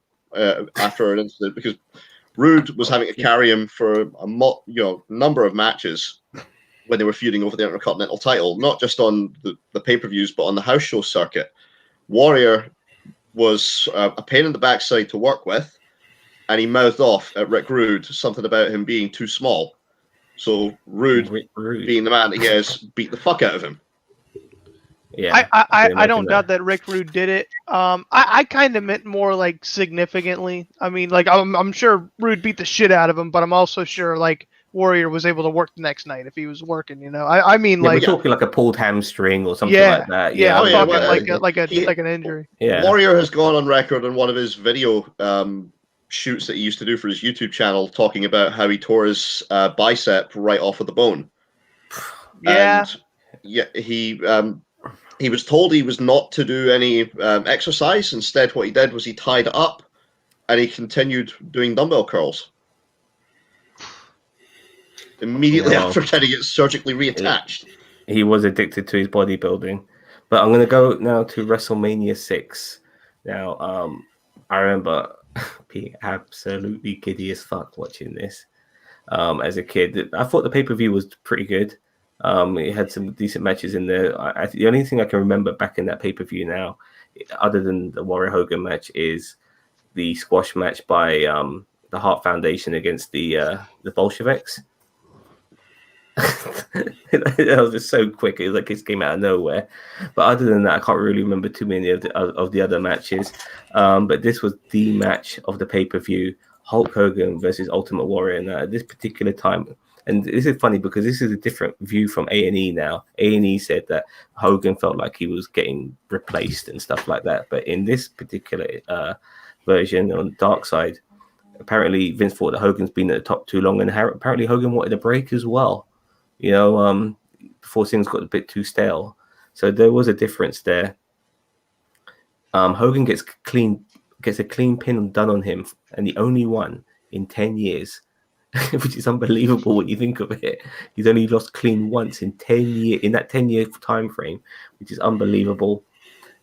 after an incident, because Rude was having to carry him for a number of matches when they were feuding over the Intercontinental title, not just on the pay-per-views, but on the house show circuit. Warrior was a pain in the backside to work with, and he mouthed off at Rick Rude something about him being too small. So Rude, being the man he is, beat the fuck out of him. Yeah, I don't doubt that Rick Rude did it. I kind of meant more like significantly. I mean, like I'm sure Rude beat the shit out of him, but I'm also sure like Warrior was able to work the next night if he was working. I mean, like we're talking like a pulled hamstring or something yeah, like that. Yeah, I'm talking well, like an injury. Yeah, Warrior has gone on record on one of his video shoots that he used to do for his YouTube channel, talking about how he tore his bicep right off of the bone. Yeah, and yeah, he was told he was not to do any exercise. Instead, what he did was he tied it up and he continued doing dumbbell curls immediately after getting it surgically reattached. He was addicted to his bodybuilding. But I'm going to go now to WrestleMania 6. Now, I remember being absolutely giddy as fuck watching this as a kid. I thought the pay-per-view was pretty good. It had some decent matches in there. The only thing I can remember back in that pay-per-view now, other than the Warrior Hogan match, is the squash match by the Hart Foundation against the Bolsheviks. That was just so quick. It was like it came out of nowhere. But other than that, I can't really remember too many of the other matches. But this was the match of the pay-per-view: Hulk Hogan versus Ultimate Warrior. And at this particular time, and this is funny because this is a different view from A&E now. A&E said that Hogan felt like he was getting replaced and stuff like that. But in this particular version on the dark side, apparently Vince thought that Hogan's been at the top too long, and apparently Hogan wanted a break as well. Before things got a bit too stale. So there was a difference there. Hogan gets a clean pin done on him, and the only one in 10 years, which is unbelievable when you think of it. He's only lost clean once in 10 years, in that 10-year time frame, which is unbelievable.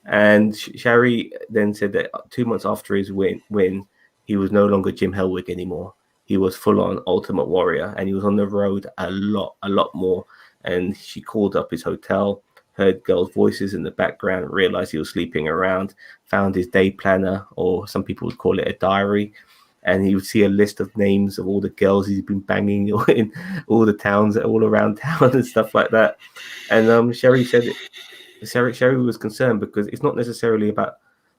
And Sherry then said that 2 months after his win, he was no longer Jim Hellwig anymore. He was full on Ultimate Warrior, and he was on the road a lot more. And she called up his hotel, heard girls' voices in the background, realized he was sleeping around, found his day planner, or some people would call it a diary. And he would see a list of names of all the girls he's been banging in all the towns, all around town and stuff like that. And Sherry said Sherry was concerned because it's not necessarily about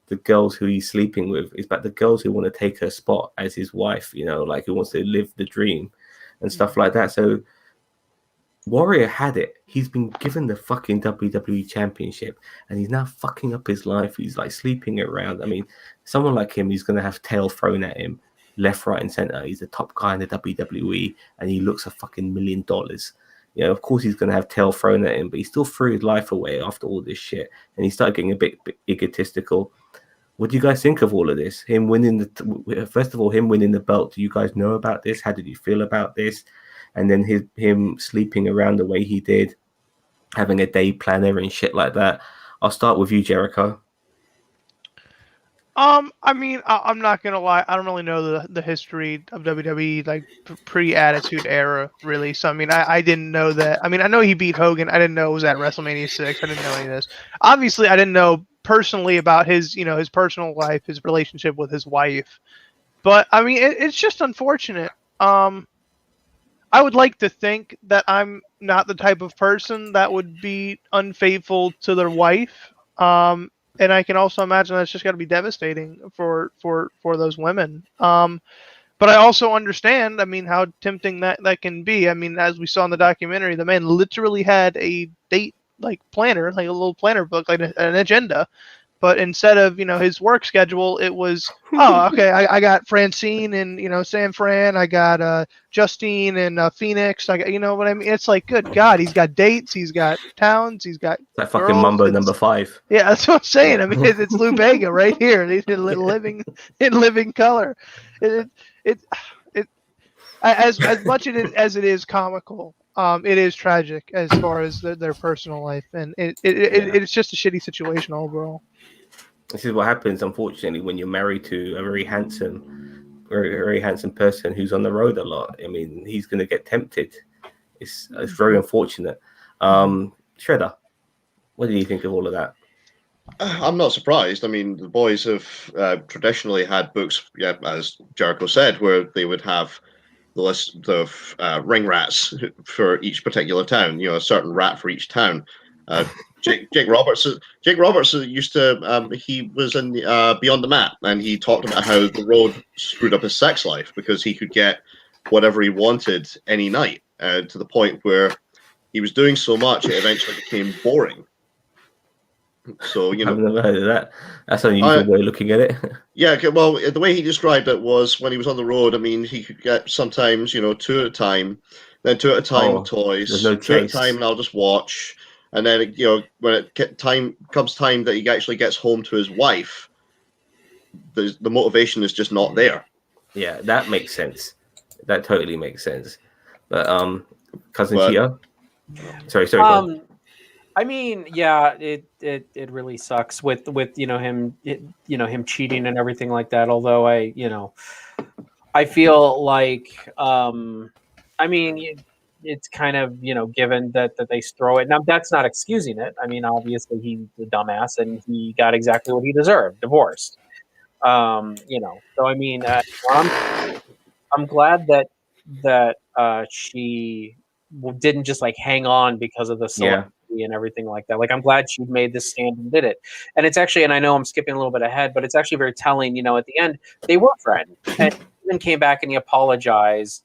the girls who he's sleeping with, it's about the girls who want to take her spot as his wife, like who wants to live the dream and stuff like that. So Warrior had it. He's been given the fucking WWE championship and he's now fucking up his life. He's like sleeping around. I mean, someone like him, he's going to have tail thrown at him left, right, and center. He's the top guy in the WWE and he looks a fucking $1 million. Of course he's going to have tail thrown at him, but he still threw his life away after all this shit. And he started getting a bit egotistical. What do you guys think of all of this? Him winning first of all, him winning the belt. Do you guys know about this? How did you feel about this? And then him sleeping around the way he did, having a day planner and shit like that. I'll start with you, Jericho. I mean, I'm not gonna lie. I don't really know the history of WWE, like pre-Attitude Era, really. So I mean, I didn't know that. I mean, I know he beat Hogan. I didn't know it was at WrestleMania 6. I didn't know any of this. Obviously, I didn't know personally about his, his personal life, his relationship with his wife. But I mean, it's just unfortunate. I would like to think that I'm not the type of person that would be unfaithful to their wife. And I can also imagine that's just got to be devastating for those women. But I also understand, I mean, how tempting that can be. I mean, as we saw in the documentary, the man literally had a date planner, like a little planner book, like an agenda. But instead of, his work schedule, it was, oh, okay, I got Francine and, San Fran. I got Justine and Phoenix. I got, you know what I mean? It's like, good God, he's got dates. He's got towns. He's got That fucking girls. Mambo number 5. Yeah, that's what I'm saying. I mean, it's Lou Bega right here. He's in living color. As much as it is comical, it is tragic as far as their personal life, and it's just a shitty situation overall. This is what happens, unfortunately, when you're married to a very handsome person who's on the road a lot. I mean, he's going to get tempted. It's very unfortunate. Shredder, what do you think of all of that? I'm not surprised. I mean, the boys have traditionally had books, as Jericho said, where they would have the list of ring rats for each particular town. A certain rat for each town. Jake Roberts used to. He was in Beyond the Mat, and he talked about how the road screwed up his sex life because he could get whatever he wanted any night, to the point where he was doing so much it eventually became boring. So I've never heard of that. That's an unusual way of looking at it. Yeah, well, the way he described it was when he was on the road. I mean, he could get sometimes 2 at a time, then 2 at a time toys, there's no 2 at a chase. time, and I'll just watch. And then when comes time that he actually gets home to his wife, the motivation is just not there. Yeah, that makes sense. That totally makes sense. But cousin Chia, sorry. I mean, yeah, it really sucks with him him cheating and everything like that. Although I feel like I mean it's kind of given that they throw it. Now that's not excusing it. I mean, obviously he's a dumbass and he got exactly what he deserved, divorced. So I mean, I'm glad that she didn't just hang on because of the celebrity and everything like that. I'm glad she made this stand and did it. And it's actually, and I know I'm skipping a little bit ahead, but it's actually very telling. At the end, they were friends, and he even came back and he apologized.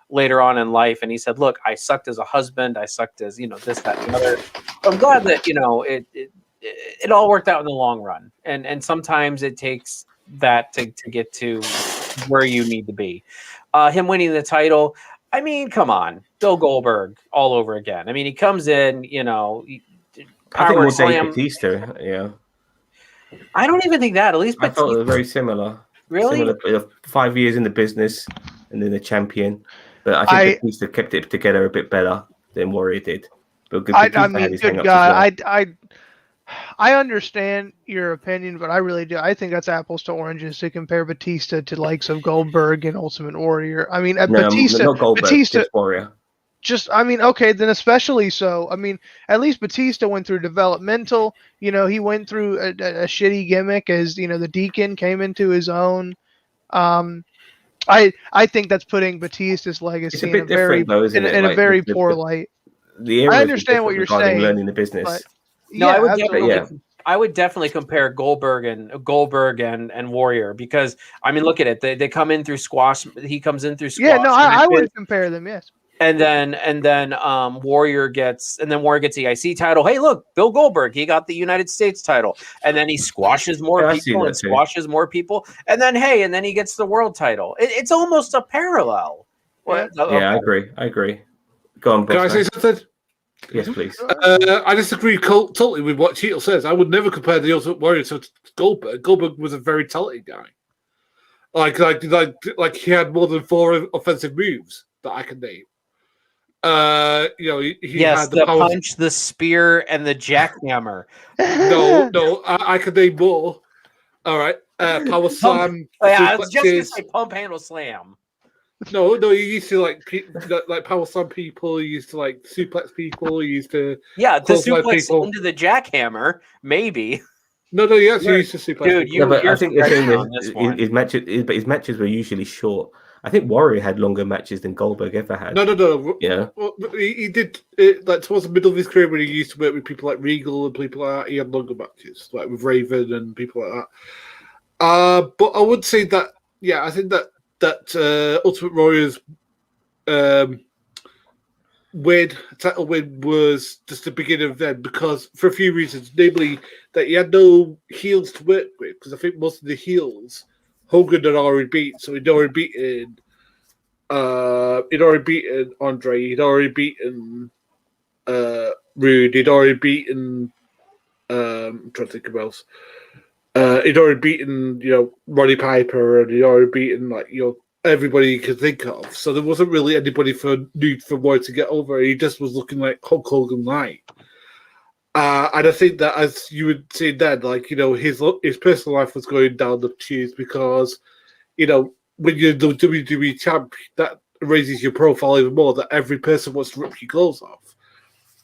Later on in life, and he said, "Look, I sucked as a husband. I sucked as this, that, and the other." So I'm glad that it all worked out in the long run. And sometimes it takes that to get to where you need to be. Him winning the title. I mean, come on, Bill Goldberg all over again. I mean, he comes in, power slam. Batista, yeah. I don't even think that. At least I thought it was very similar. Really? Similar, 5 years in the business and then a champion. But I think Batista kept it together a bit better than Warrior did. But I mean, good God, I understand your opinion, but I really do. I think that's apples to oranges to compare Batista to likes of Goldberg and Ultimate Warrior. I mean, Batista, not Goldberg, Batista, just Warrior. I mean, okay, then especially so. I mean, at least Batista went through developmental. He went through a shitty gimmick as the Deacon came into his own. I think that's putting Batista's legacy in a very poor light. I understand what you're saying. Learning the business. No, I would definitely compare Goldberg and Warrior, because I mean, look at it. They come in through squash. He comes in through squash. Yeah, no, I would compare them. Yes. And then Warrior gets the IC title. Hey, look, Bill Goldberg, he got the United States title, and then he squashes more people, and then he gets the world title. It's almost a parallel. Yeah, I agree. Go on, Can I say something? Yes, please. I disagree totally with what Cheetle says. I would never compare the Ultimate Warrior to Goldberg. Goldberg was a very talented guy. Like he had more than 4 offensive moves that I can name. He had the punch, the spear, and the jackhammer. No, I could name more. All right, power slam. I was just gonna say pump handle slam. No, he used to like power slam people. He used to suplex people. He used to the suplex into the jackhammer, maybe. No, he actually used to suplex Dude, people. No, but I you're think the stretching thing on is, this one. his matches were usually short. I think Warrior had longer matches than Goldberg ever had. No. Yeah. Well, he did like towards the middle of his career when he used to work with people like Regal and people like that. He had longer matches, like with Raven and people like that. But I would say that, yeah, I think that Ultimate Warrior's title win was just the beginning of them, because for a few reasons, namely that he had no heels to work with, because I think most of the heels Hogan had already beat, so he'd already beaten Andre, he'd already beaten Rude, he'd already beaten I'm trying to think of who else. He'd already beaten, Roddy Piper, and he'd already beaten everybody you could think of. So there wasn't really anybody new for Warrior to get over. He just was looking like Hulk Hogan light. And I think that, as you would say then, his personal life was going down the tubes because, when you're the WWE champ, that raises your profile even more, that every person wants to rip your clothes off.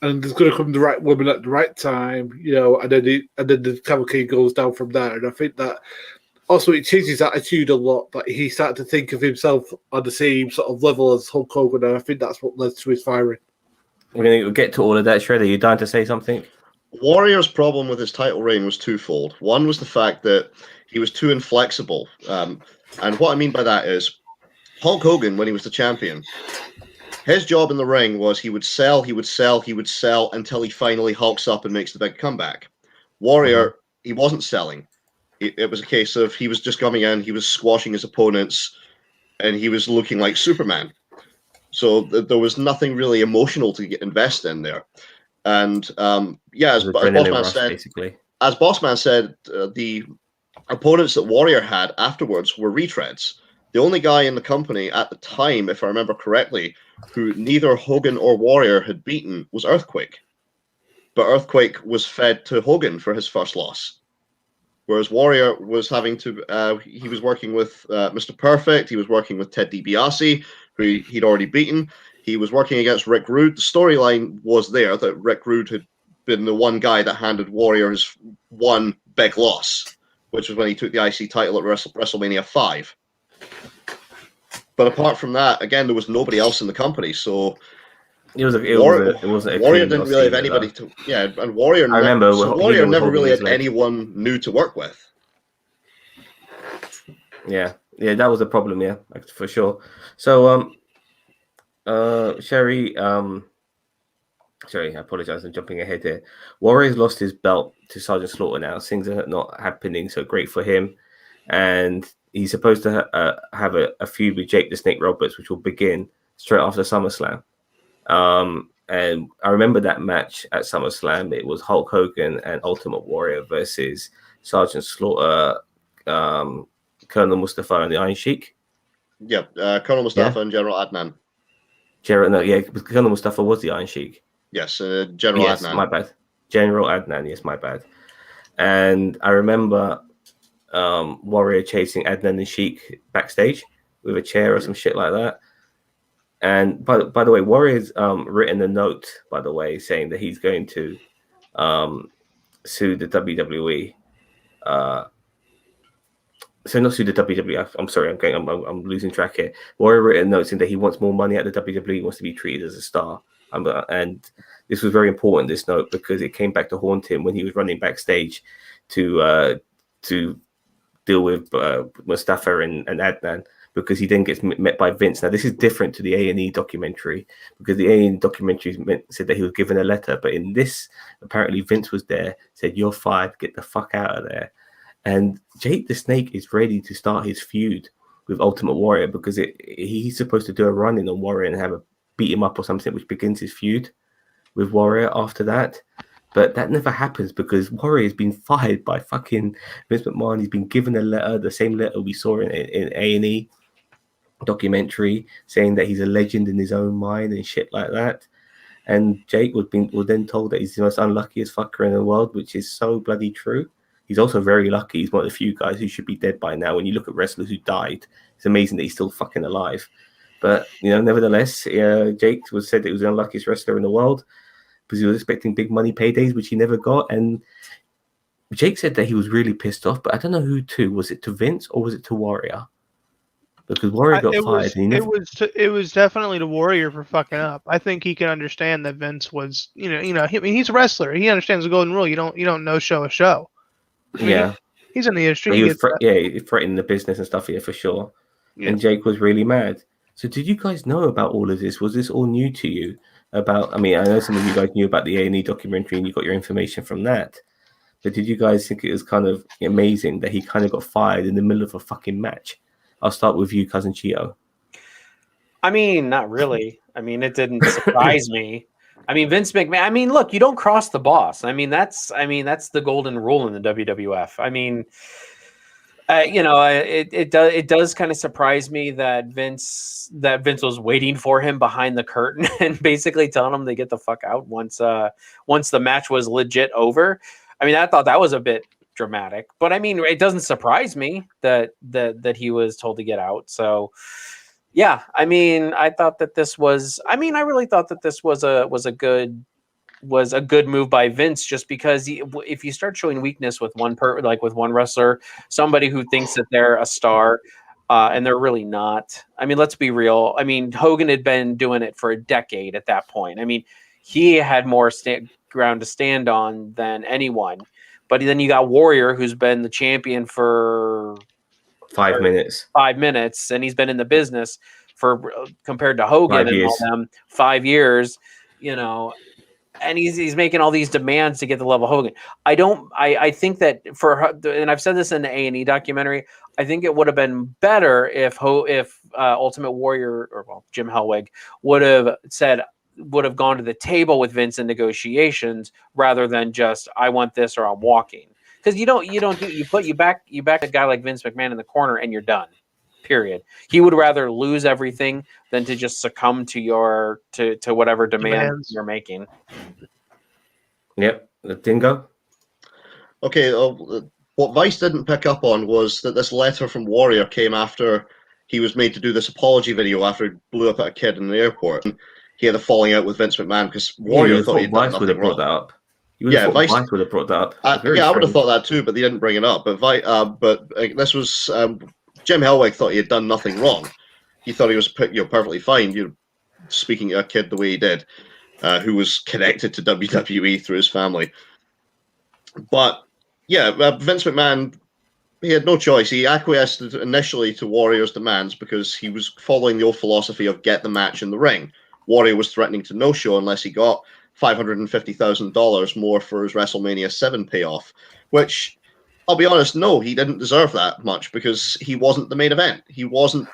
And there's going to come the right woman at the right time, and then the cavalcade goes down from there. And I think that also it changes his attitude a lot, that he started to think of himself on the same sort of level as Hulk Hogan, and I think that's what led to his firing. We're going to get to all of that, Shredder. You dying to say something? Warrior's problem with his title reign was twofold. One was the fact that he was too inflexible. And what I mean by that is Hulk Hogan, when he was the champion, his job in the ring was he would sell until he finally hulks up and makes the big comeback. Warrior, he wasn't selling. It was a case of he was just coming in, he was squashing his opponents, and he was looking like Superman. So there was nothing really emotional to invest in there. And as Bossman said, the opponents that Warrior had afterwards were retreads. The only guy in the company at the time, if I remember correctly, who neither Hogan or Warrior had beaten was Earthquake. But Earthquake was fed to Hogan for his first loss. Whereas Warrior was having to, he was working with Mr. Perfect, he was working with Ted DiBiase, who he'd already beaten. He was working against Rick Rude. The storyline was there that Rick Rude had been the one guy that handed Warrior his one big loss, which was when he took the IC title at WrestleMania 5. But apart from that, again, there was nobody else in the company, so Warrior didn't really have anybody to. Yeah, and Warrior. I remember. So Warrior never really had anyone new to work with. Yeah, that was a problem. Yeah, for sure. So, Sherry, sorry, I apologize. I'm jumping ahead here. Warrior's lost his belt to Sergeant Slaughter now. Things are not happening so great for him, and he's supposed to have a feud with Jake the Snake Roberts, which will begin straight after SummerSlam. And I remember that match at SummerSlam. It was Hulk Hogan and Ultimate Warrior versus Sergeant Slaughter, Colonel Mustafa, and the Iron Sheik. Yeah, Colonel Mustafa and General Adnan. Colonel Mustafa was the Iron Sheik. Yes, General Adnan. My bad. General Adnan, yes, my bad. And I remember Warrior chasing Adnan and Sheik backstage with a chair or some shit like that. And by the way, Warrior's written a note, by the way, saying that he's going to sue the WWE. So not sue the WWE. I'm sorry, I'm losing track here. Warrior written a note saying that he wants more money at the WWE. He wants to be treated as a star. And this was very important, this note, because it came back to haunt him when he was running backstage to deal with Mustafa and Adnan, because he then gets met by Vince. Now, this is different to the A&E documentary, because the A&E documentary said that he was given a letter. But in this, apparently Vince was there, said, "You're fired, get the fuck out of there." And Jake the Snake is ready to start his feud with Ultimate Warrior, because he's supposed to do a run-in on Warrior and beat him up or something, which begins his feud with Warrior after that. But that never happens because Warrior has been fired by fucking Vince McMahon. He's been given a letter, the same letter we saw in A&E documentary, saying that he's a legend in his own mind and shit like that. And Jake was then told that he's the most unluckiest fucker in the world, which is so bloody true. He's also very lucky. He's one of the few guys who should be dead by now. When you look at wrestlers who died, it's amazing that he's still fucking alive. But, nevertheless, Jake said that he was the unluckiest wrestler in the world because he was expecting big money paydays, which he never got. And Jake said that he was really pissed off, but I don't know who to. Was it to Vince or was it to Warrior? Because Warrior got fired. And It was definitely the Warrior for fucking up. I think he can understand that Vince was, he's a wrestler. He understands the golden rule. You don't no show a show. I mean, he's in the industry. He threatening the business and stuff here for sure. Yeah. And Jake was really mad. So did you guys know about all of this? Was this all new to you? I know some of you guys knew about the A&E documentary and you got your information from that. But did you guys think it was kind of amazing that he kind of got fired in the middle of a fucking match? I'll start with you, Cousin Chio. I mean, not really. I mean, it didn't surprise me. I mean, Vince McMahon. Look, you don't cross the boss. That's the golden rule in the WWF. It does kind of surprise me that Vince was waiting for him behind the curtain and basically telling him to get the fuck out once the match was legit over. I mean, I thought that was a bit dramatic, but I mean, it doesn't surprise me that he was told to get out. So yeah, I mean, I thought that this was, I really thought that this was a good move by Vince, just because if you start showing weakness with one with one wrestler, somebody who thinks that they're a star, and they're really not. I mean, let's be real. I mean, Hogan had been doing it for a decade at that point. I mean, he had more ground to stand on than anyone. But then you got Warrior, who's been the champion for 5 minutes. 5 minutes, and he's been in the business for, compared to Hogan and all them, 5 years, and he's making all these demands to get the level of Hogan. I think that and I've said this in the A&E documentary, I think it would have been better if Ultimate Warrior, or Jim Hellwig would have gone to the table with Vince in negotiations rather than just, I want this or I'm walking. Because you back a guy like Vince McMahon in the corner and you're done. Period. He would rather lose everything than to just succumb to to whatever demands you're making. Yep. Dingo. Okay. What Vice didn't pick up on was that this letter from Warrior came after he was made to do this apology video after he blew up at a kid in the airport. He had a falling out with Vince McMahon because Warrior thought he'd done nothing wrong. That up. Vice would have brought that up. I would have thought that too, but they didn't bring it up. But this was Jim Hellwig thought he had done nothing wrong. He thought he was perfectly fine. Speaking to a kid the way he did, who was connected to WWE through his family. But yeah, Vince McMahon, he had no choice. He acquiesced initially to Warrior's demands because he was following the old philosophy of get the match in the ring. Warrior was threatening to no-show unless he got $550,000 more for his WrestleMania 7 payoff, which, I'll be honest, no, he didn't deserve that much because he wasn't the main event. He wasn't,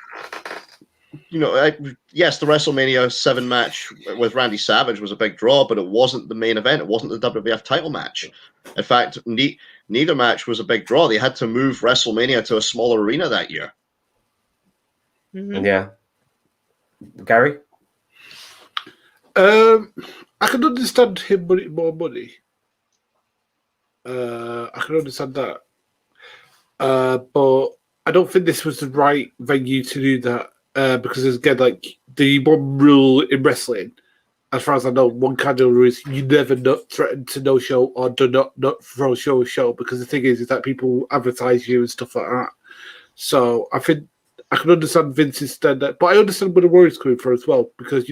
yes, the WrestleMania 7 match with Randy Savage was a big draw, but it wasn't the main event. It wasn't the WWF title match. In fact, neither match was a big draw. They had to move WrestleMania to a smaller arena that year. Mm-hmm. Yeah. Gary? I can understand him wanting more money. I can understand that. But I don't think this was the right venue to do that. Because again, like the one rule in wrestling, as far as I know, one cardinal rule is you never threaten to no show or do not throw show. Because the thing is that people advertise you and stuff like that. So I think I can understand Vince's standard, but I understand where the Warriors coming from as well. Because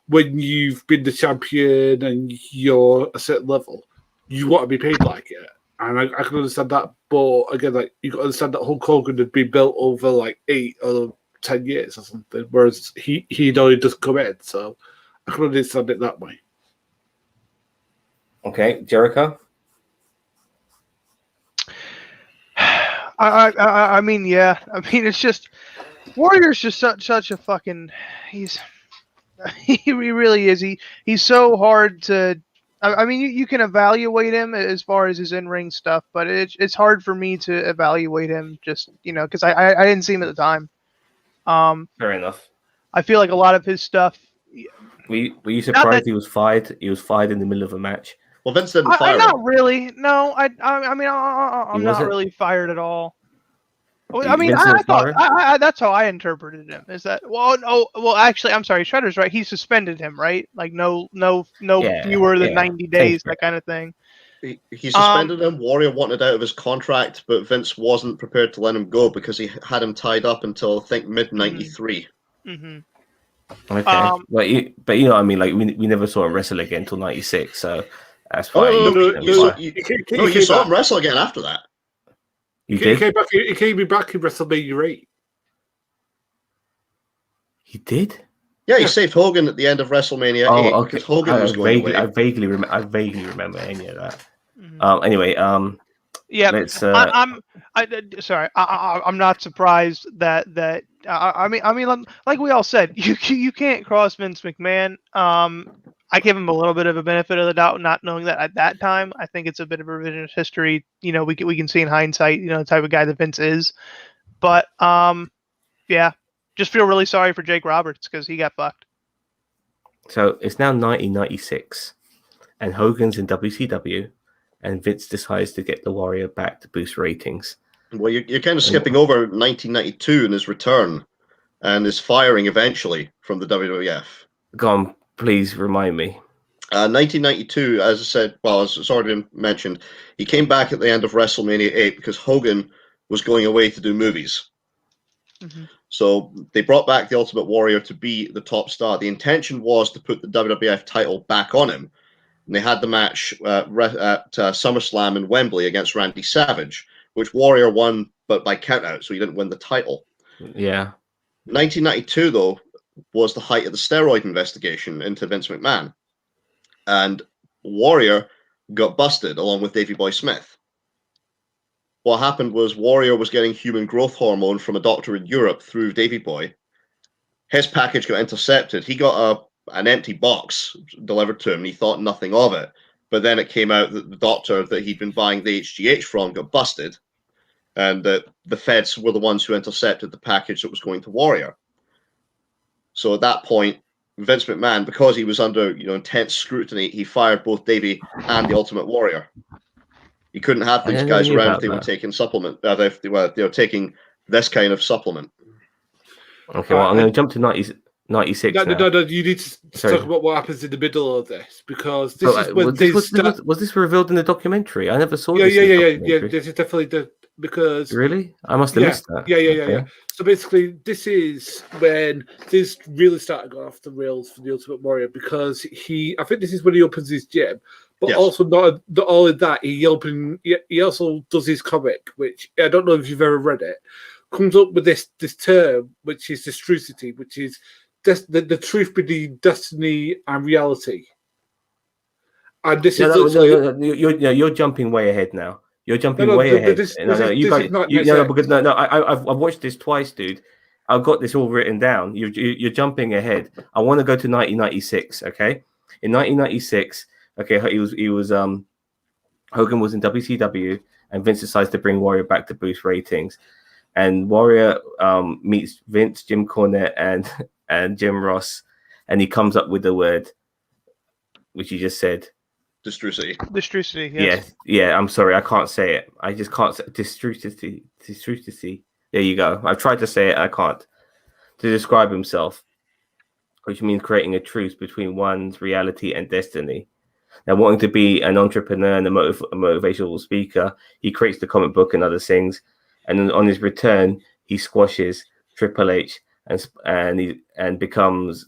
when you've been the champion and you're a certain level, you want to be paid like it. And I can understand that. But again, like you got to understand that Hulk Hogan had been built over like 8 or 10 years or something, whereas he'd only just come in. So I can understand it that way. Okay, Jericho? I mean, yeah. I mean, it's just Warrior's just such a fucking. He really is. He's so hard to. I mean, you can evaluate him as far as his in-ring stuff, but it's hard for me to evaluate him just because I didn't see him at the time. Fair enough. I feel like a lot of his stuff. Were you surprised he was fired? He was fired in the middle of a match. Well, Vince didn't fire him. Not really. No, I'm not really fired at all. I mean, I thought that's how I interpreted him. Is that well, actually, I'm sorry. Shredder's right. He suspended him, right? Like no fewer than 90 days, that kind of thing. He suspended him. Warrior wanted out of his contract, but Vince wasn't prepared to let him go because he had him tied up until I think mid '93. Mm-hmm. Okay, but you know what I mean. Like we never saw him wrestle again until '96, so that's Oh fine. no, you saw him wrestle again after that. You He did? came back. He came back in WrestleMania 8. He did? Yeah, he saved Hogan at the end of WrestleMania 8 okay. because Hogan was going away. I vaguely remember any of that. Mm-hmm. Anyway, yeah, let's. Sorry, I'm not surprised that I mean, like we all said, you can't cross Vince McMahon. I give him a little bit of a benefit of the doubt, not knowing that at that time. I think it's a bit of a revisionist history. You know, we can see in hindsight, you know, the type of guy that Vince is. But yeah, just feel really sorry for Jake Roberts because he got fucked. So it's now 1996, and Hogan's in WCW, and Vince decides to get the Warrior back to boost ratings. Well, you're kind of skipping over 1992 and his return and his firing eventually from the WWF. Go on, please remind me. 1992, as I said, well, as it's already been mentioned, he came back at the end of WrestleMania 8 because Hogan was going away to do movies. Mm-hmm. So they brought back the Ultimate Warrior to be the top star. The intention was to put the WWF title back on him. And they had the match at SummerSlam in Wembley against Randy Savage, which Warrior won, but by countout, so he didn't win the title. Yeah. 1992, though, was the height of the steroid investigation into Vince McMahon. And Warrior got busted along with Davey Boy Smith. What happened was Warrior was getting human growth hormone from a doctor in Europe through Davey Boy. His package got intercepted. He got an empty box delivered to him, and he thought nothing of it. But then it came out that the doctor that he'd been buying the HGH from got busted, and that the feds were the ones who intercepted the package that was going to Warrior. So at that point, Vince McMahon, because he was under intense scrutiny, he fired both Davey and the Ultimate Warrior. You couldn't have these guys around if they were taking supplement. If they were taking this kind of supplement. Okay, well, I'm going to jump to 96 No, now. you need to talk about what happens in the middle of this, because this is when was this revealed in the documentary? I never saw this. Yeah. This is definitely because really, I must have missed that. Yeah. So basically, this is when this really started going off the rails for the Ultimate Warrior, because I think this is when he opens his gym, but also not all of that. He also does his comic, which I don't know if you've ever read it. Comes up with this term, which is distrucity, which is the truth between destiny and reality. And this you're jumping way ahead now. You're jumping way ahead. I've watched this twice, dude. I've got this all written down. You're jumping ahead. I want to go to 1996. Okay, in 1996, okay, he was Hogan was in WCW, and Vince decides to bring Warrior back to boost ratings, and Warrior meets Vince, Jim Cornette, and Jim Ross, and he comes up with the word, which you just said. Distrucity. Yes. Yeah. I'm sorry, I can't say it. I just can't say distrucity. There you go. I've tried to say it, I can't. To describe himself, which means creating a truce between one's reality and destiny. Now, wanting to be an entrepreneur and a motivational speaker, he creates the comic book and other things. And on his return, he squashes Triple H and becomes,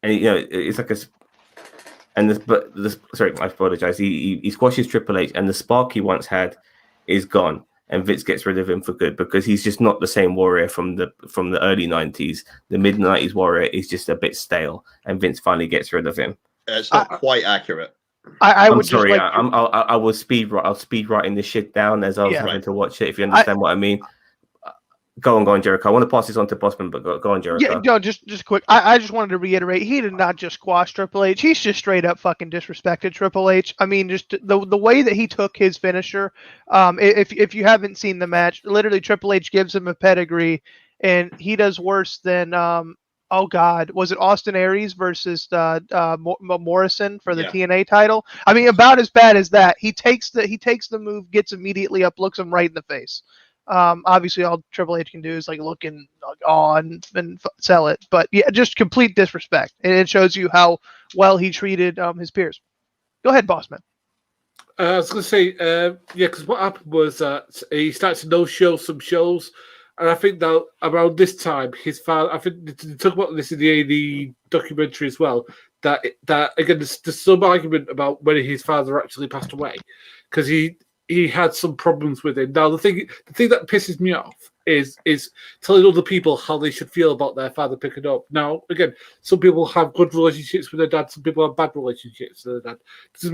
and it's like a. And sorry, I apologize. He squashes Triple H, and the spark he once had is gone, and Vince gets rid of him for good because he's just not the same Warrior from the early '90s. The mid '90s Warrior is just a bit stale, and Vince finally gets rid of him. It's not quite accurate. I'm sorry. I was speed writing this shit down as I was having to watch it. If you understand what I mean. Go on, Jericho. I want to pass this on to Bossman, but go on, Jericho. Yeah, no, just quick. I just wanted to reiterate, he did not just squash Triple H. He's just straight up fucking disrespected Triple H. I mean, just the way that he took his finisher. If you haven't seen the match, literally Triple H gives him a pedigree, and he does worse than oh God, was it Austin Aries versus Morrison for the TNA title? I mean, about as bad as that. He takes the move, gets immediately up, looks him right in the face. Obviously, all Triple H can do is like look and awe and sell it, but yeah, just complete disrespect, and it shows you how well he treated his peers. Go ahead, Bossman. I was going to say, because what happened was that he started to no-show some shows, and I think that around this time, his father, I think they talk about this in the A&E documentary as well, that again, there's some argument about whether his father actually passed away, because he had some problems with it. Now, the thing that pisses me off is telling other people how they should feel about their father picking up. Now, again, some people have good relationships with their dad, some people have bad relationships with their dad.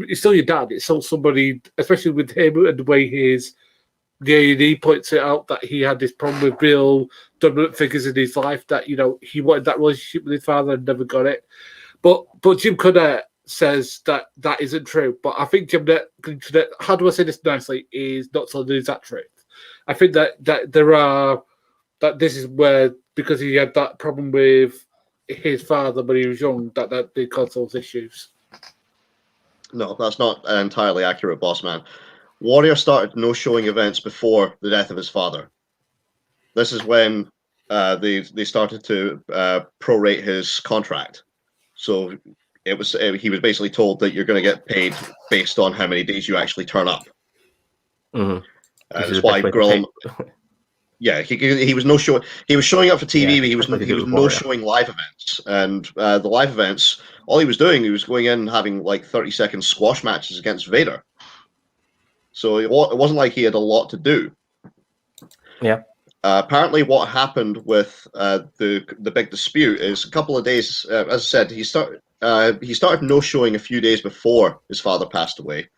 It's still your dad. It's still somebody, especially with him and the way the A&E points it out that he had this problem with real dominant figures in his life, that, he wanted that relationship with his father and never got it. But Jim Cornette says that isn't true. But I think Jim Cornette, how do I say this nicely, is not telling the exact truth. I think that this is where, because he had that problem with his father when he was young, that they caused those issues. No, that's not entirely accurate, boss man. Warrior started no-showing events before the death of his father. This is when they started to prorate his contract. So he was basically told that you're going to get paid based on how many days you actually turn up. Mm-hmm. That's why Grill. Yeah, he was no-show. He was showing up for TV, but he was no-showing live events. And the live events, all he was doing, he was going in and having like 30-second squash matches against Vader. So it wasn't like he had a lot to do. Yeah. Apparently, what happened with the big dispute is a couple of days. As I said, he started no-showing a few days before his father passed away.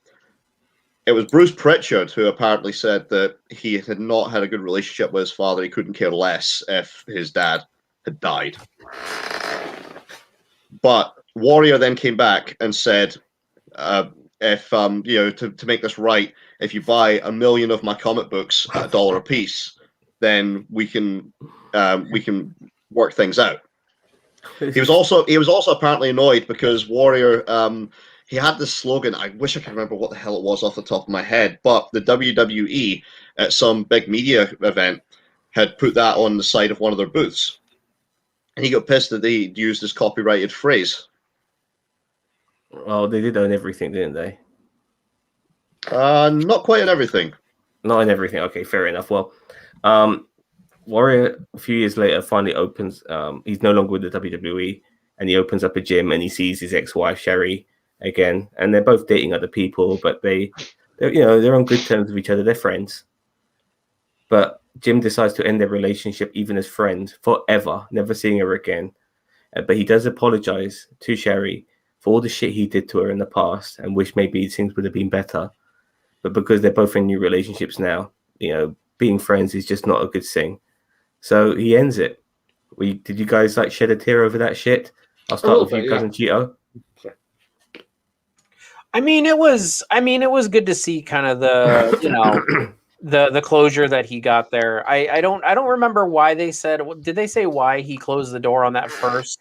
It was Bruce Pritchard who apparently said that he had not had a good relationship with his father. He couldn't care less if his dad had died. But Warrior then came back and said, if to make this right, if you buy 1 million of my comic books at $1 a piece, then we can work things out. He was also apparently annoyed because Warrior, he had this slogan. I wish I could remember what the hell it was off the top of my head, but the WWE at some big media event had put that on the side of one of their booths, and he got pissed that they used this copyrighted phrase. Oh, they did own everything, didn't they? Not quite in everything. Not in everything. Okay, fair enough. Well, Warrior a few years later finally opens. He's no longer with the WWE, and he opens up a gym and he sees his ex-wife Sherry again, and they're both dating other people, but they're on good terms with each other. They're friends. But Jim decides to end their relationship, even as friends, forever, never seeing her again. But he does apologize to Sherry for all the shit he did to her in the past, and wish maybe things would have been better. But because they're both in new relationships now, being friends is just not a good thing. So he ends it. Did you guys shed a tear over that shit? I'll start with you, Cousin Cheeto. I mean, it was good to see kind of the the closure that he got there. I don't remember why they said. Did they say why he closed the door on that first?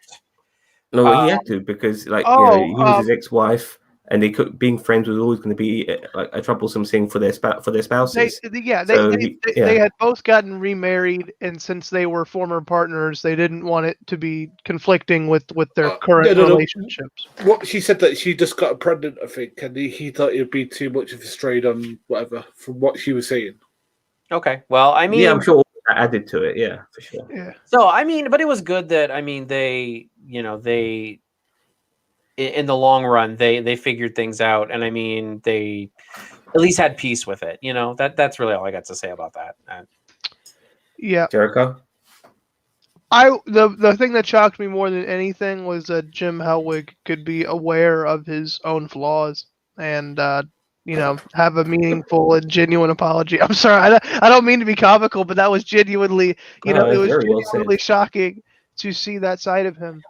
No, he had to, because he was his ex-wife, and being friends was always going to be a troublesome thing for their spouses. They had both gotten remarried, and since they were former partners, they didn't want it to be conflicting with their current relationships. What she said, that she just got pregnant, I think, and he thought it would be too much of a strain on whatever from what she was saying. Okay, well, I mean, yeah, I'm sure that added to it. Yeah, for sure. Yeah. So I mean, but it was good that they in the long run they figured things out, and I mean they at least had peace with it. That's really all I got to say about that. Yeah, Jericho. The thing that shocked me more than anything was that Jim Hellwig could be aware of his own flaws and have a meaningful and genuine apology. I'm sorry, I don't mean to be comical, but that was genuinely it was genuinely shocking to see that side of him.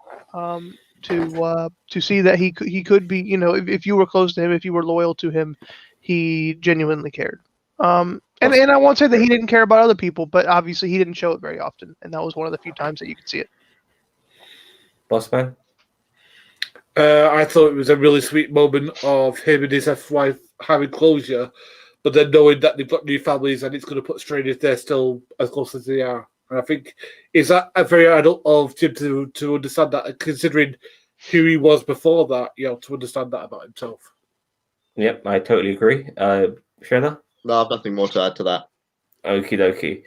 To see that he could be, if you were close to him, if you were loyal to him, he genuinely cared. And I won't say that he didn't care about other people, but obviously he didn't show it very often, and that was one of the few times that you could see it. Bossman? I thought it was a really sweet moment of him and his ex-wife having closure, but then knowing that they've got new families and it's going to put strain if they're still as close as they are. And I think is that a very adult of Jim to understand that, considering who he was before that, to understand that about himself. Yep, I totally agree. Shredder? No, I have nothing more to add to that. Okie dokie.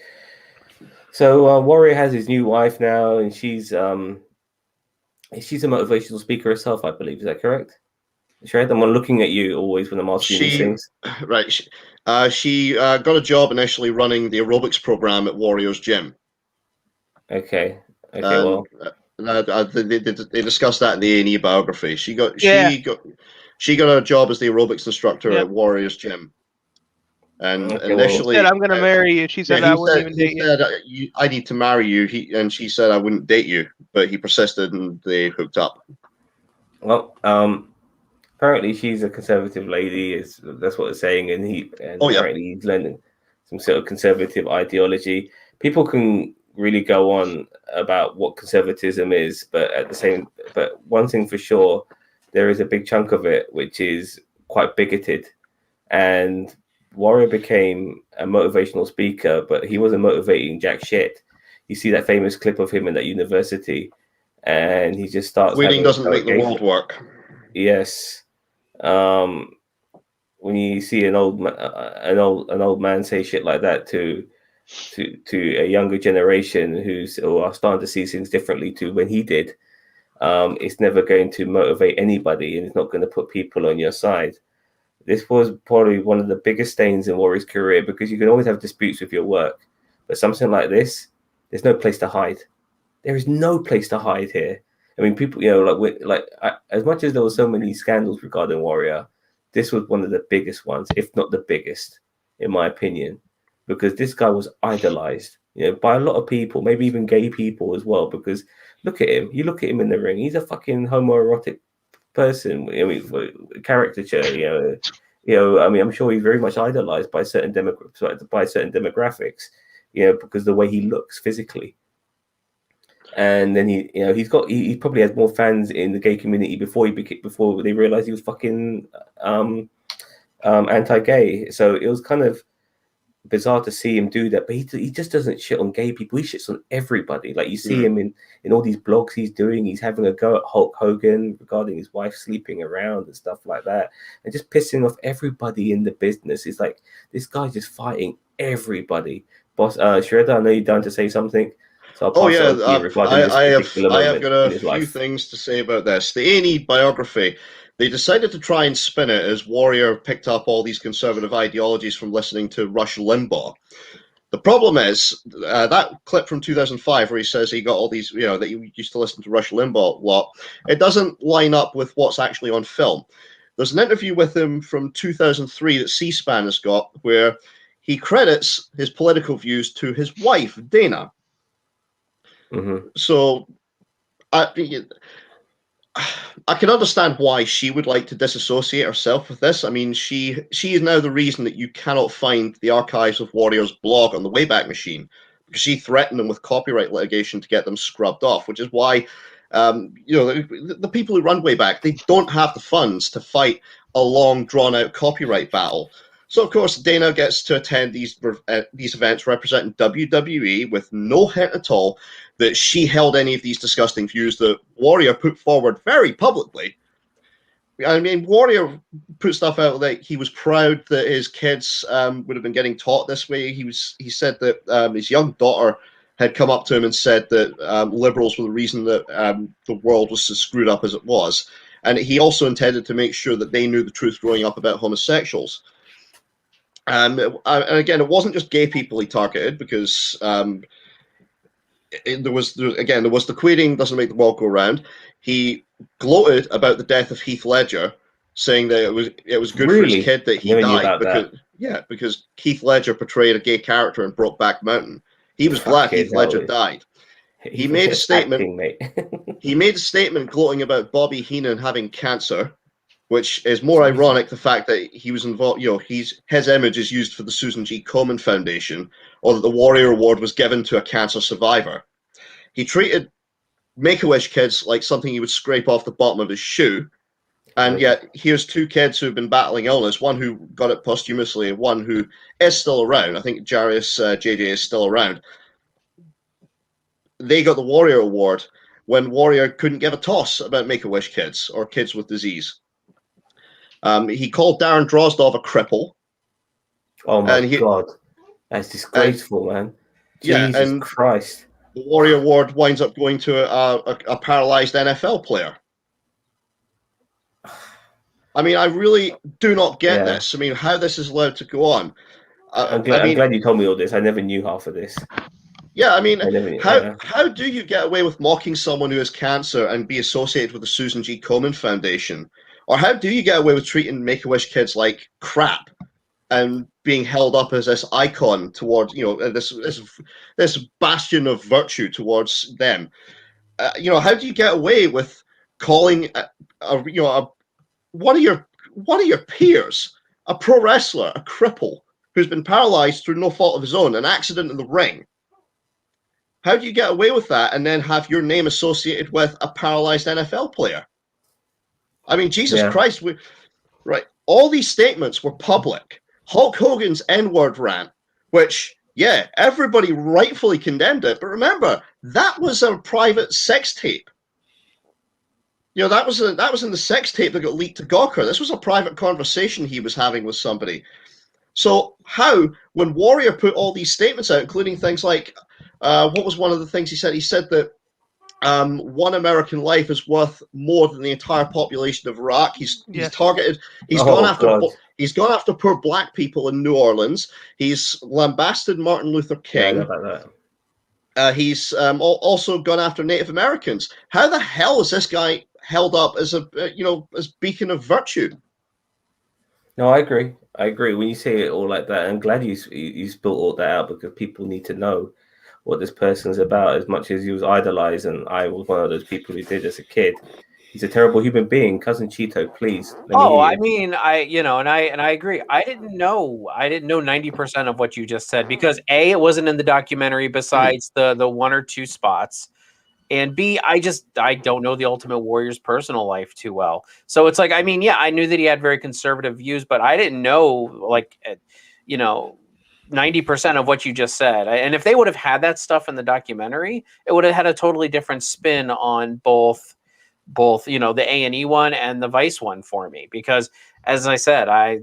So Warrior has his new wife now, and she's a motivational speaker herself, I believe. Is that correct? Shred, I'm looking at you always when I'm asking these She, things. right, she got a job initially running the aerobics program at Warrior's Gym. Okay. Okay. And Well, they discussed that in the A&E biography. She got Yeah. a job as the aerobics instructor Yep. at Warrior's Gym. And Okay, initially, Said, I'm going to marry you. She said, yeah, I wouldn't even date he you. said, I need to marry you. And she said, I wouldn't date you. But he persisted, and they hooked up. well, apparently she's a conservative lady. That's what they're saying, and Oh, yeah. apparently he's learning some sort of conservative ideology. People can really go on about what conservatism is, but one thing for sure, there is a big chunk of it which is quite bigoted. And Warrior became a motivational speaker, but he wasn't motivating jack shit. You see that famous clip of him in that university, and he just starts Waiting having doesn't make the world work. Yes. When you see an old man say shit like that to a younger generation who are starting to see things differently to when he did, it's never going to motivate anybody, and it's not going to put people on your side. This was probably one of the biggest stains in Warrior's career, because you can always have disputes with your work, but something like this, there's no place to hide. There is no place to hide here. I mean, people, as much as there were so many scandals regarding Warrior, this was one of the biggest ones, if not the biggest, in my opinion, because this guy was idolized, by a lot of people, maybe even gay people as well. Because look at him, you look at him in the ring, he's a fucking homoerotic person. I mean, caricature, I mean, I'm sure he's very much idolized by certain demographics, because the way he looks physically. And then he probably has more fans in the gay community before they realized he was fucking anti-gay. So it was kind of bizarre to see him do that, but he just doesn't shit on gay people. He shits on everybody. Like, you see him in all these blogs he's doing. He's having a go at Hulk Hogan regarding his wife sleeping around and stuff like that, and just pissing off everybody in the business. It's like, this guy's just fighting everybody. Boss, Shredder, I know you're down to say something. So I'll pass it on to you regarding this particular I have moment got in a his few life. things to say about this. The A&E biography, they decided to try and spin it as Warrior picked up all these conservative ideologies from listening to Rush Limbaugh. The problem is that clip from 2005 where he says he got all these, that he used to listen to Rush Limbaugh a lot, it doesn't line up with what's actually on film. There's an interview with him from 2003 that C-SPAN has got where he credits his political views to his wife, Dana. Mm-hmm. So I can understand why she would like to disassociate herself with this. I mean, she is now the reason that you cannot find the archives of Warrior's blog on the Wayback Machine, because she threatened them with copyright litigation to get them scrubbed off, which is why the people who run Wayback, they don't have the funds to fight a long, drawn-out copyright battle. So, of course, Dana gets to attend these events representing WWE with no hint at all that she held any of these disgusting views that Warrior put forward very publicly. I mean, Warrior put stuff out that he was proud that his kids would have been getting taught this way. He said that his young daughter had come up to him and said that liberals were the reason that the world was as screwed up as it was. And he also intended to make sure that they knew the truth growing up about homosexuals. And again, it wasn't just gay people he targeted, because there was the quoting doesn't make the world go round. He gloated about the death of Heath Ledger, saying that it was good for his kid that he died because Heath Ledger portrayed a gay character in Brokeback Mountain. He was glad Heath Ledger died. He made a statement. He made a statement gloating about Bobby Heenan having cancer, which is more ironic, the fact that he was involved, his image is used for the Susan G. Komen Foundation, or that the Warrior Award was given to a cancer survivor. He treated Make-A-Wish kids like something he would scrape off the bottom of his shoe, and yet here's two kids who have been battling illness, one who got it posthumously, and one who is still around. I think Jarius JJ is still around. They got the Warrior Award when Warrior couldn't give a toss about Make-A-Wish kids or kids with disease. He called Darren Drozdov a cripple. Oh my God, that's disgraceful, man. Yeah, Jesus and Christ. the Warrior Award winds up going to a paralyzed NFL player. I mean, I really do not get this. I mean, how this is allowed to go on. I'm glad you told me all this. I never knew half of this. Yeah, I mean, how how do you get away with mocking someone who has cancer and be associated with the Susan G. Komen Foundation? Or how do you get away with treating Make-A-Wish kids like crap and being held up as this icon towards, this bastion of virtue towards them? How do you get away with calling one of your peers, a pro wrestler, a cripple who's been paralyzed through no fault of his own, an accident in the ring? How do you get away with that and then have your name associated with a paralyzed NFL player? I mean, Jesus Christ, right? All these statements were public. Hulk Hogan's N-word rant, which, everybody rightfully condemned it. But remember, that was a private sex tape. That was in the sex tape that got leaked to Gawker. This was a private conversation he was having with somebody. So how, when Warrior put all these statements out, including things like, what was one of the things he said? He said that one American life is worth more than the entire population of Iraq. He's targeted. He's gone after poor black people in New Orleans. He's lambasted Martin Luther King. Yeah, I know about that. He's also gone after Native Americans. How the hell is this guy held up as as beacon of virtue? No, I agree. When you say it all like that, I'm glad you spilled all that out, because people need to know what this person's about as much as he was idolized, and I was one of those people who did as a kid. He's a terrible human being. Cousin Cheeto, please. I mean, I agree. I didn't know 90% of what you just said, because A, it wasn't in the documentary besides the one or two spots. And B, I don't know the Ultimate Warrior's personal life too well. So it's like, I mean, I knew that he had very conservative views, but I didn't know, 90% of what you just said. And if they would have had that stuff in the documentary, it would have had a totally different spin on both the A&E one and the Vice one for me, because as I said, I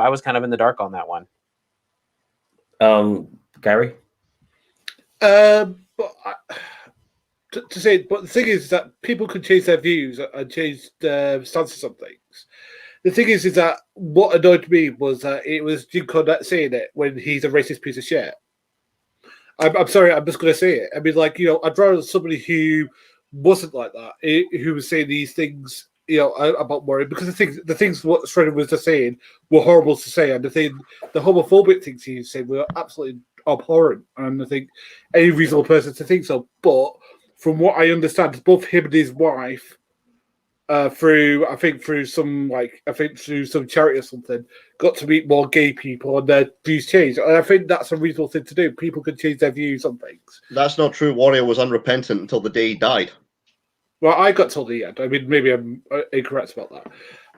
was kind of in the dark on that one. Gary? But the thing is that people can change their views and change their stances on things. The thing is that what annoyed me was that it was Jim Cornette saying it when he's a racist piece of shit. I'm sorry, I'm just going to say it. I mean, I'd rather somebody who wasn't like that, who was saying these things, about Warrior, because the things what Shredder was just saying were horrible to say, and the homophobic things he was saying were absolutely abhorrent, and I think any reasonable person to think so. But from what I understand, both him and his wife, through some charity or something, got to meet more gay people and their views changed. And I think that's a reasonable thing to do. People can change their views on things. That's not true. Warrior was unrepentant until the day he died. Well, I got till the end. I mean, maybe I'm incorrect about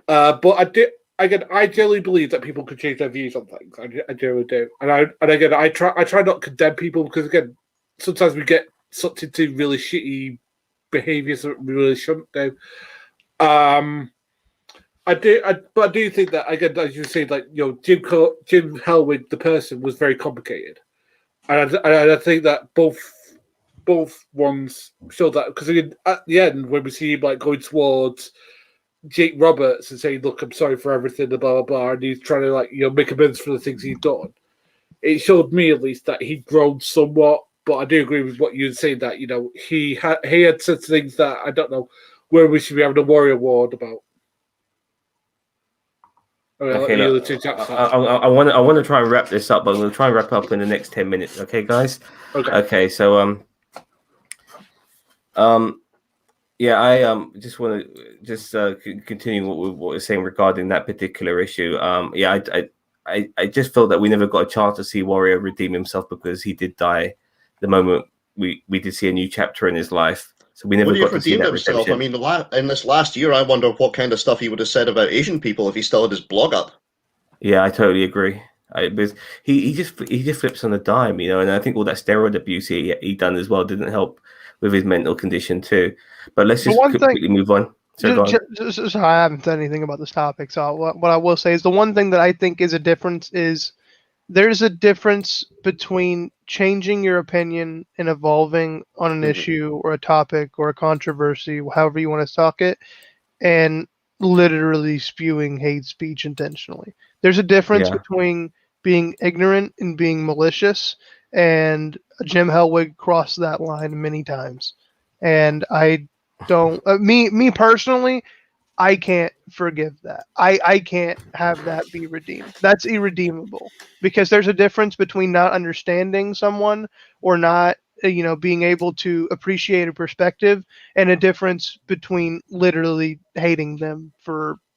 that. But I generally believe that people can change their views on things. I generally do. And I try not to condemn people, because again, sometimes we get sucked into really shitty behaviours that we really shouldn't do. I do think that, again, as you say, Jim Hellwig, the person, was very complicated, and I think that both ones show that, because at the end, when we see him going towards Jake Roberts and saying, "Look, I'm sorry for everything," blah blah blah, and he's trying to make amends for the things he's done, it showed me at least that he'd grown somewhat. But I do agree with what you were saying, that he had said things that I don't know where we should be having a Warrior Award about. Okay, I want to try and wrap this up, but I'm going to try and wrap up in the next 10 minutes. Okay, guys. Okay. So I just want to continue what we're saying regarding that particular issue. I just felt that we never got a chance to see Warrior redeem himself, because he did die the moment we did see a new chapter in his life. So we never got to see that himself. redemption. I mean, in this last year, I wonder what kind of stuff he would have said about Asian people if he still had his blog up. Yeah, I totally agree. Because he just flips on a dime, and I think all that steroid abuse he done as well didn't help with his mental condition too. But let's just quickly move on. So go on. So I haven't said anything about this topic. So what I will say is the one thing that I think is a difference is there's a difference between changing your opinion and evolving on an Mhm. issue or a topic or a controversy, however you want to talk it, and literally spewing hate speech intentionally. There's a difference Yeah. between being ignorant and being malicious, and Jim Hellwig crossed that line many times. And I don't, me personally, I can't forgive that. I can't have that be redeemed. That's irredeemable because there's a difference between not understanding someone or not, being able to appreciate a perspective, and a difference between literally hating them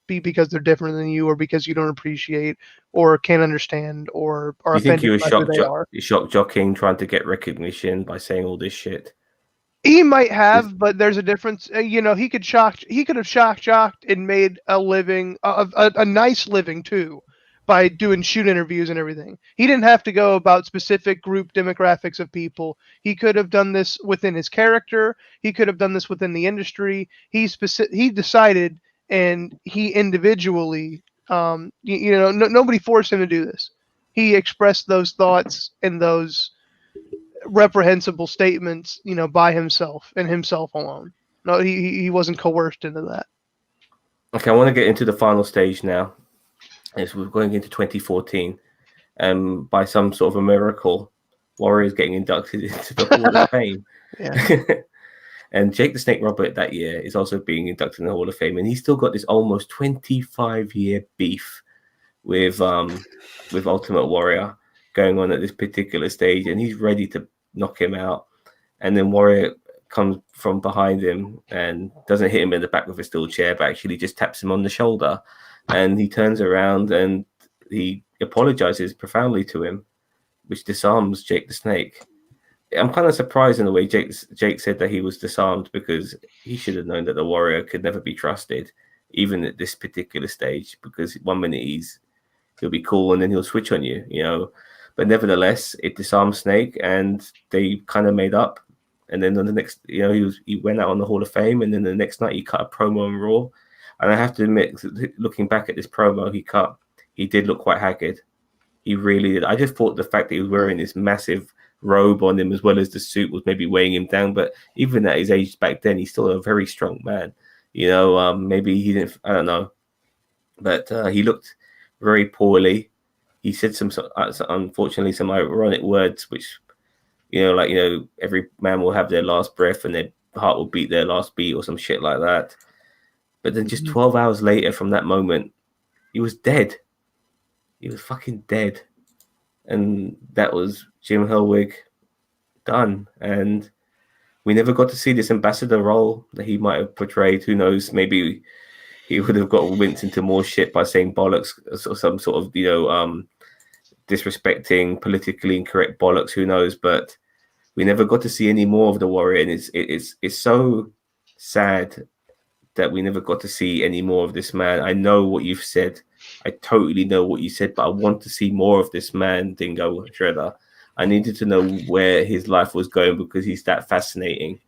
because they're different than you, or because you don't appreciate or can't understand or are You think offended you were by who they are. shock jockeying, trying to get recognition by saying all this shit? He might This- have, but there's a difference. He could have shock jocked and made a living, a nice living too, by doing shoot interviews and everything. He didn't have to go about specific group demographics of people. He could have done this within his character. He could have done this within the industry. He decided, and he individually, nobody forced him to do this. He expressed those thoughts and those reprehensible statements, by himself and himself alone. No, he wasn't coerced into that. Okay, I want to get into the final stage now. As we're going into 2014, and by some sort of a miracle, Warrior is getting inducted into the Hall of Fame. Yeah. And Jake the Snake Robert that year is also being inducted in the Hall of Fame, and he's still got this almost 25-year beef with Ultimate Warrior going on at this particular stage, and he's ready to knock him out. And then Warrior comes from behind him and doesn't hit him in the back with a steel chair, but actually just taps him on the shoulder. And he turns around and he apologizes profoundly to him, which disarms Jake the Snake. I'm kind of surprised in the way Jake said that he was disarmed, because he should have known that the Warrior could never be trusted, even at this particular stage, because one minute he'll be cool and then he'll switch on you. But nevertheless, it disarmed Snake and they kind of made up. And then on the next, he went out on the Hall of Fame, and then the next night he cut a promo on Raw. And I have to admit, looking back at this promo he cut, he did look quite haggard. He really did. I just thought the fact that he was wearing this massive robe on him as well as the suit was maybe weighing him down. But even at his age back then, he's still a very strong man. Maybe he didn't, I don't know. But he looked very poorly. He said unfortunately, some ironic words, which, every man will have their last breath and their heart will beat their last beat or some shit like that. But then just 12 hours later from that moment, he was dead. He was fucking dead. And that was Jim Hellwig done. And we never got to see this ambassador role that he might have portrayed. Who knows? Maybe he would have got winced into more shit by saying bollocks or some sort of, disrespecting, politically incorrect bollocks. Who knows? But we never got to see any more of the Warrior. And it's so sad that we never got to see any more of this man. I know what you've said. I totally know what you said, but I want to see more of this man, Dingo Shredder. I needed to know where his life was going, because he's that fascinating.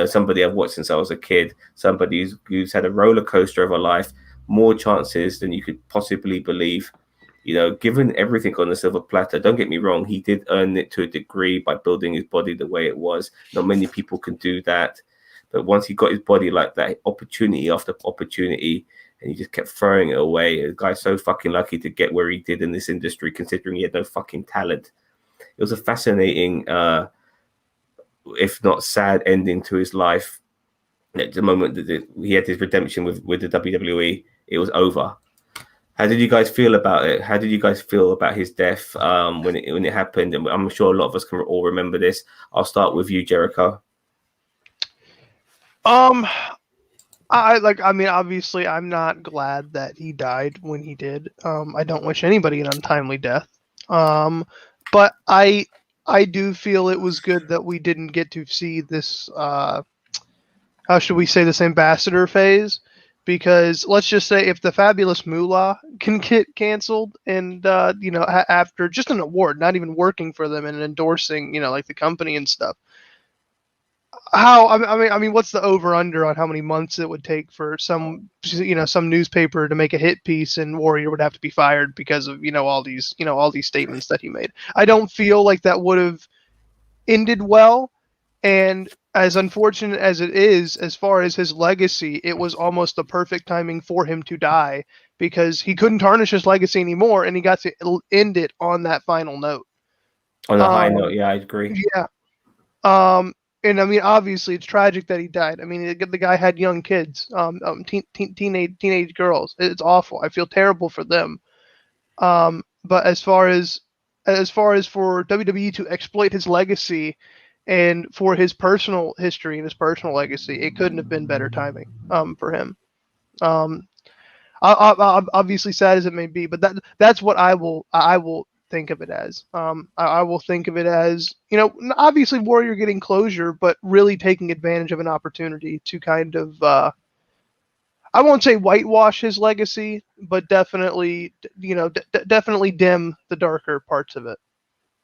Somebody I've watched since I was a kid, somebody who's had a roller coaster of a life, more chances than you could possibly believe. Given everything on the silver platter, don't get me wrong, he did earn it to a degree by building his body the way it was. Not many people can do that. But once he got his body like that, opportunity after opportunity, and he just kept throwing it away. The guy's so fucking lucky to get where he did in this industry, considering he had no fucking talent. It was a fascinating, if not sad, ending to his life. At the moment that he had his redemption with the WWE, it was over. How did you guys feel about it? How did you guys feel about his death when it happened? And I'm sure a lot of us can all remember this. I'll start with you, Jericho. Obviously, I'm not glad that he died when he did. I don't wish anybody an untimely death. But I do feel it was good that we didn't get to see this. How should we say, this ambassador phase? Because let's just say if the Fabulous Moolah can get canceled, and after just an award, not even working for them and endorsing, like the company and stuff. how I mean, what's the over under on how many months it would take for some newspaper to make a hit piece, and Warrior would have to be fired because of all these statements that he made. I don't feel like that would have ended well, and as unfortunate as it is, as far as his legacy, it was almost the perfect timing for him to die because he couldn't tarnish his legacy anymore, and he got to end it on that final note. On a high note, yeah, I agree. Yeah. And I mean, obviously, it's tragic that he died. I mean, the guy had young kids, teenage girls. It's awful. I feel terrible for them. But as far as for WWE to exploit his legacy and for his personal history and his personal legacy, it couldn't have been better timing for him. Obviously, sad as it may be, but that's what I will think of it as. I will think of it as, obviously Warrior getting closure, but really taking advantage of an opportunity to kind of, I won't say whitewash his legacy, but definitely, definitely dim the darker parts of it.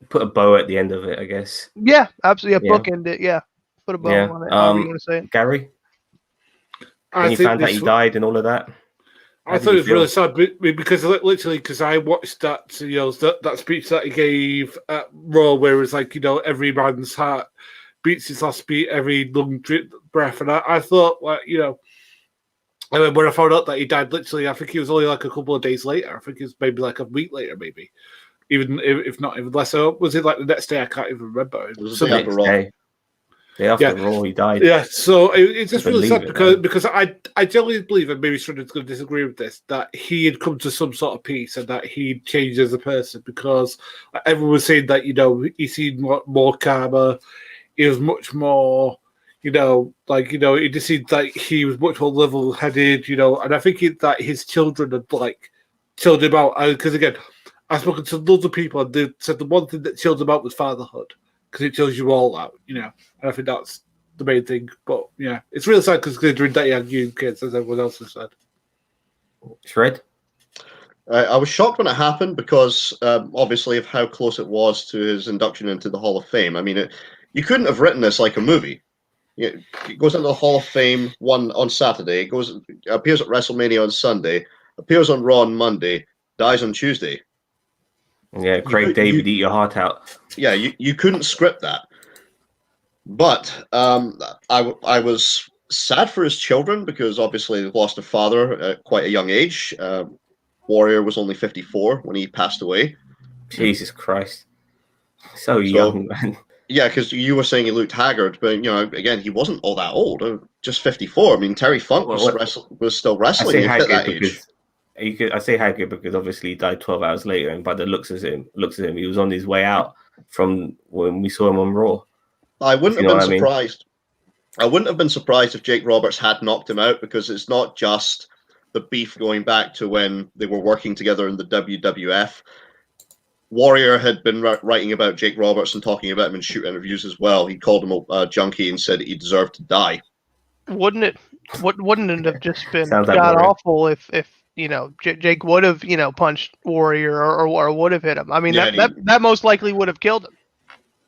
Put a bow at the end of it, I guess. Yeah, absolutely. Yeah. Bookend it. Yeah, put a bow Yeah. on it. However you want to say it. Gary, when you found out he died and all of that, I thought it was really sad because I watched that that speech that he gave at Raw, where it was like, every man's heart beats his last beat, every lung breath, and I thought, like, and then when I found out that he died, literally, I think he was only like a couple of days later. I think it was maybe like a week later, maybe even if not even less. So was it like the next day? I can't even remember. It was the next day. Day after Raw, he died. Yeah, so it's just really sad because I genuinely believe, and maybe someone's going to disagree with this, that he had come to some sort of peace and that he'd changed as a person, because everyone was saying that, he seemed more calmer, he was much more, it just seemed like he was much more level-headed, and I think that his children had, chilled him out, because again, I've spoken to loads of people and they said the one thing that chilled him out was fatherhood, because it chills you all out, and I think that's the main thing. But yeah, it's really sad because considering that he had young kids, as everyone else has said. Shred? I was shocked when it happened because obviously of how close it was to his induction into the Hall of Fame. I mean, you couldn't have written this like a movie. It goes into the Hall of Fame on Saturday, appears at WrestleMania on Sunday, appears on Raw on Monday, dies on Tuesday. Yeah, Craig David, eat your heart out. Yeah, you couldn't script that. But I was sad for his children because obviously they lost a father at quite a young age. Warrior was only 54 when he passed away. Jesus Christ. So young, man. Yeah, because you were saying he looked haggard, but, again, he wasn't all that old. Just 54. I mean, Terry Funk was still wrestling at that age. I say haggard because obviously he died 12 hours later, and by the looks of him, he was on his way out from when we saw him on Raw. I wouldn't have been surprised. I wouldn't have been surprised if Jake Roberts had knocked him out, because it's not just the beef going back to when they were working together in the WWF. Warrior had been writing about Jake Roberts and talking about him in shoot interviews as well. He called him a junkie and said he deserved to die. Wouldn't it have just been god awful if Jake would have punched Warrior or would have hit him? I mean, that most likely would have killed him.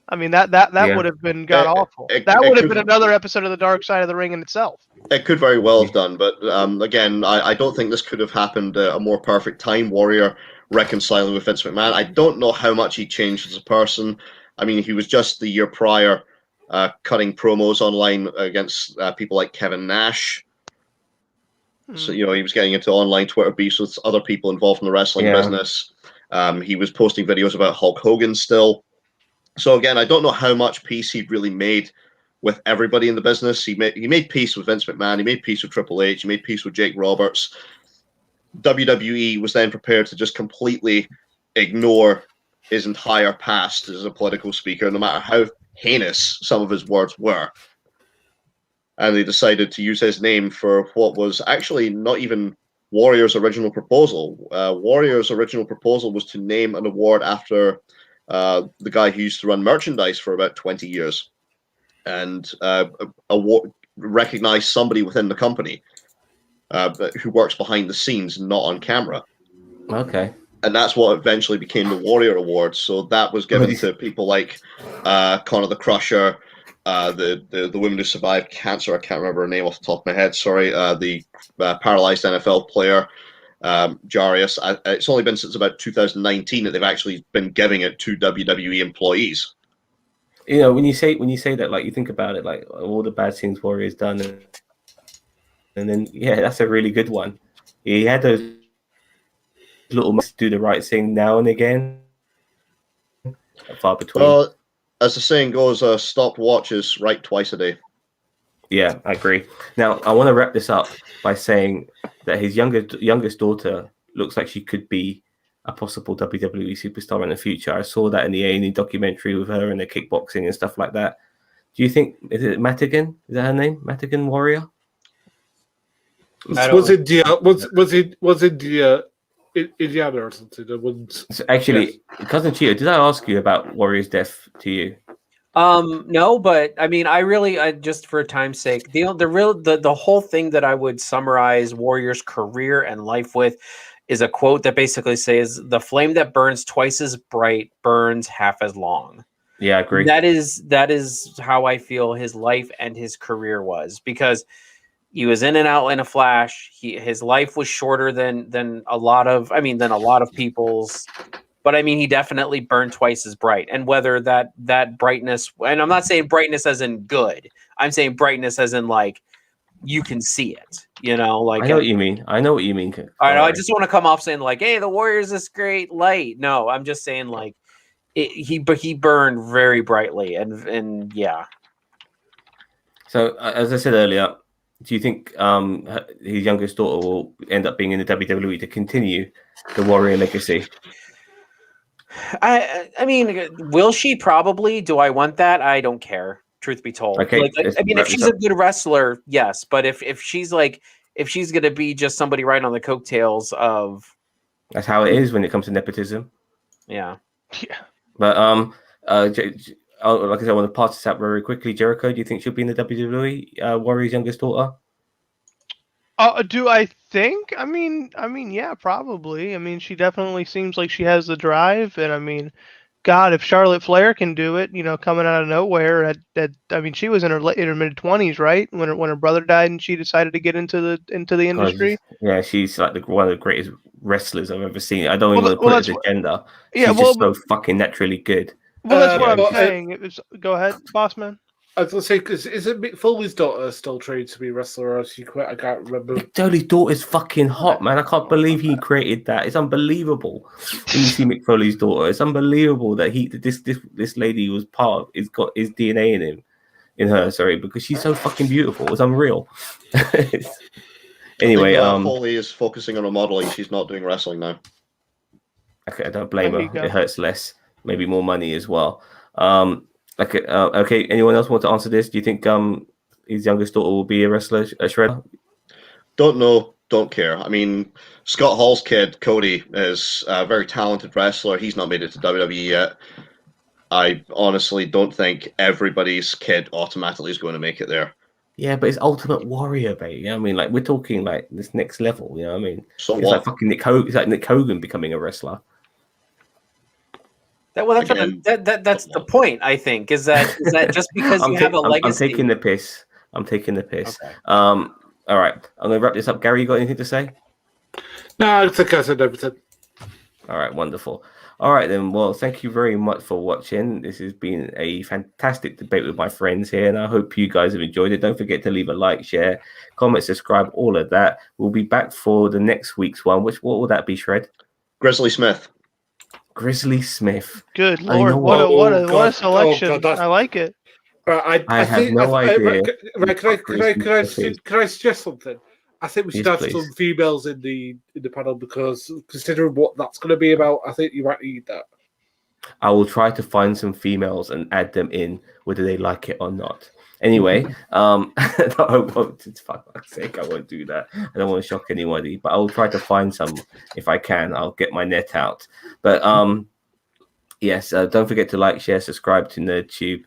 I mean, that would have been god awful. That would have been another episode of the Dark Side of the Ring in itself. It could very well have done, but again, I don't think this could have happened at a more perfect time. Warrior reconciling with Vince McMahon. I don't know how much he changed as a person. I mean, he was just the year prior cutting promos online against people like Kevin Nash. So, he was getting into online Twitter beefs with other people involved in the wrestling business. He was posting videos about Hulk Hogan still. So again, I don't know how much peace he'd really made with everybody in the business. He made peace with Vince McMahon. He made peace with Triple H. He made peace with Jake Roberts. WWE was then prepared to just completely ignore his entire past as a political speaker, no matter how heinous some of his words were. And they decided to use his name for what was actually not even Warrior's original proposal. Warrior's original proposal was to name an award after the guy who used to run merchandise for about 20 years and recognize somebody within the company who works behind the scenes, not on camera. Okay. And that's what eventually became the Warrior Award. So that was given to people like Conor the Crusher, the woman who survived cancer. I can't remember her name off the top of my head. Sorry, the paralyzed NFL player. Jarius. It's only been since about 2019 that they've actually been giving it to WWE employees. You know, when you say that, like, you think about it, like all the bad things Warrior's done, and then yeah, that's a really good one. He had those little do the right thing now and again, far between. Well, as the saying goes, stopped watches right twice a day. Yeah, I agree. Now, I want to wrap this up by saying that his youngest daughter looks like she could be a possible WWE superstar in the future. I saw that in the A&E documentary with her and the kickboxing and stuff like that. Do you think, is it Madigan? Is that her name? Madigan Warrior? Was Indiana or something? I wouldn't. So actually, Cousin Cheetah, did I ask you about Warrior's death to you? No, but I mean, I just for time's sake, the whole thing that I would summarize Warrior's career and life with is a quote that basically says, "The flame that burns twice as bright burns half as long." Yeah, I agree. That is how I feel his life and his career was, because he was in and out in a flash. His life was shorter than a lot of people's. But I mean, he definitely burned twice as bright. And whether that brightness, and I'm not saying brightness as in good, I'm saying brightness as in like you can see it, you know, like I know what you mean. I know what you mean. I just want to come off saying like, hey, the Warriors this great light. No, I'm just saying like he burned very brightly and yeah. So as I said earlier, do you think his youngest daughter will end up being in the WWE to continue the Warrior legacy? I mean, will she? Probably. Do I want that? I don't care. Truth be told. Okay. Like, I mean, if she's a good wrestler, yes. But if she's gonna be just somebody right on the coattails of, that's how it is when it comes to nepotism. Yeah. Yeah. But like I said, I want to pass this out very quickly. Jericho, do you think she'll be in the WWE? Warrior's youngest daughter. Do I think? I mean, yeah, probably. I mean, she definitely seems like she has the drive, and I mean, God, if Charlotte Flair can do it, you know, coming out of nowhere, I mean, she was in her mid 20s, right, when her brother died, and she decided to get into the industry. Yeah, she's like one of the greatest wrestlers I've ever seen. I don't even want to put it as a gender. Yeah, she's just so fucking naturally good. Well, that's what I'm saying. Go ahead, boss man. I was going to say, because isn't Mick Foley's daughter still trained to be a wrestler, or has she quit? I can't remember. Mick Foley's daughter's fucking hot, man. I can't believe he created that. It's unbelievable. When you see Mick Foley's daughter, it's unbelievable that this lady was it's got his DNA in her, because she's so fucking beautiful. It's unreal. Anyway, Foley is focusing on her modeling. She's not doing wrestling now. Okay, I don't blame her. It hurts less. Maybe more money as well. Okay. Anyone else want to answer this? Do you think his youngest daughter will be a wrestler, a shredder? Don't know. Don't care. I mean, Scott Hall's kid, Cody, is a very talented wrestler. He's not made it to WWE yet. I honestly don't think everybody's kid automatically is going to make it there. Yeah, but it's Ultimate Warrior, baby. You know what I mean? Like, we're talking like this next level. You know what I mean? So it's like fucking Nick Hogan. It's like Nick Hogan becoming a wrestler. That's the point. I think is that just because you have a legacy. I'm taking the piss. Okay. All right, I'm gonna wrap this up. Gary, you got anything to say? No, I think I said everything. All right, wonderful. All right then. Well, thank you very much for watching. This has been a fantastic debate with my friends here, and I hope you guys have enjoyed it. Don't forget to leave a like, share, comment, subscribe, all of that. We'll be back for the next week's one. What will that be, Shred? Grizzly Smith. Grizzly Smith. Good Lord, what a selection! I like it. I have no idea. Can I suggest something? I think we should have some females in the panel, because considering what that's going to be about, I think you might need that. I will try to find some females and add them in, whether they like it or not. Anyway, for fuck's sake, I won't do that. I don't want to shock anybody, but I will try to find some if I can. I'll get my net out. But yes, don't forget to like, share, subscribe to NerdTube.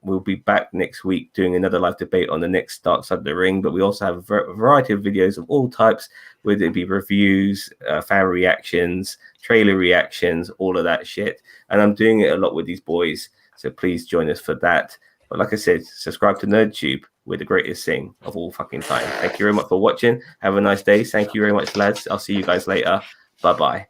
We'll be back next week doing another live debate on the next Dark Side of the Ring, but we also have a variety of videos of all types, whether it be reviews, fan reactions, trailer reactions, all of that shit. And I'm doing it a lot with these boys, so please join us for that. But like I said, subscribe to NerdTube. We're the greatest thing of all fucking time. Thank you very much for watching. Have a nice day. Thank you very much, lads. I'll see you guys later. Bye-bye.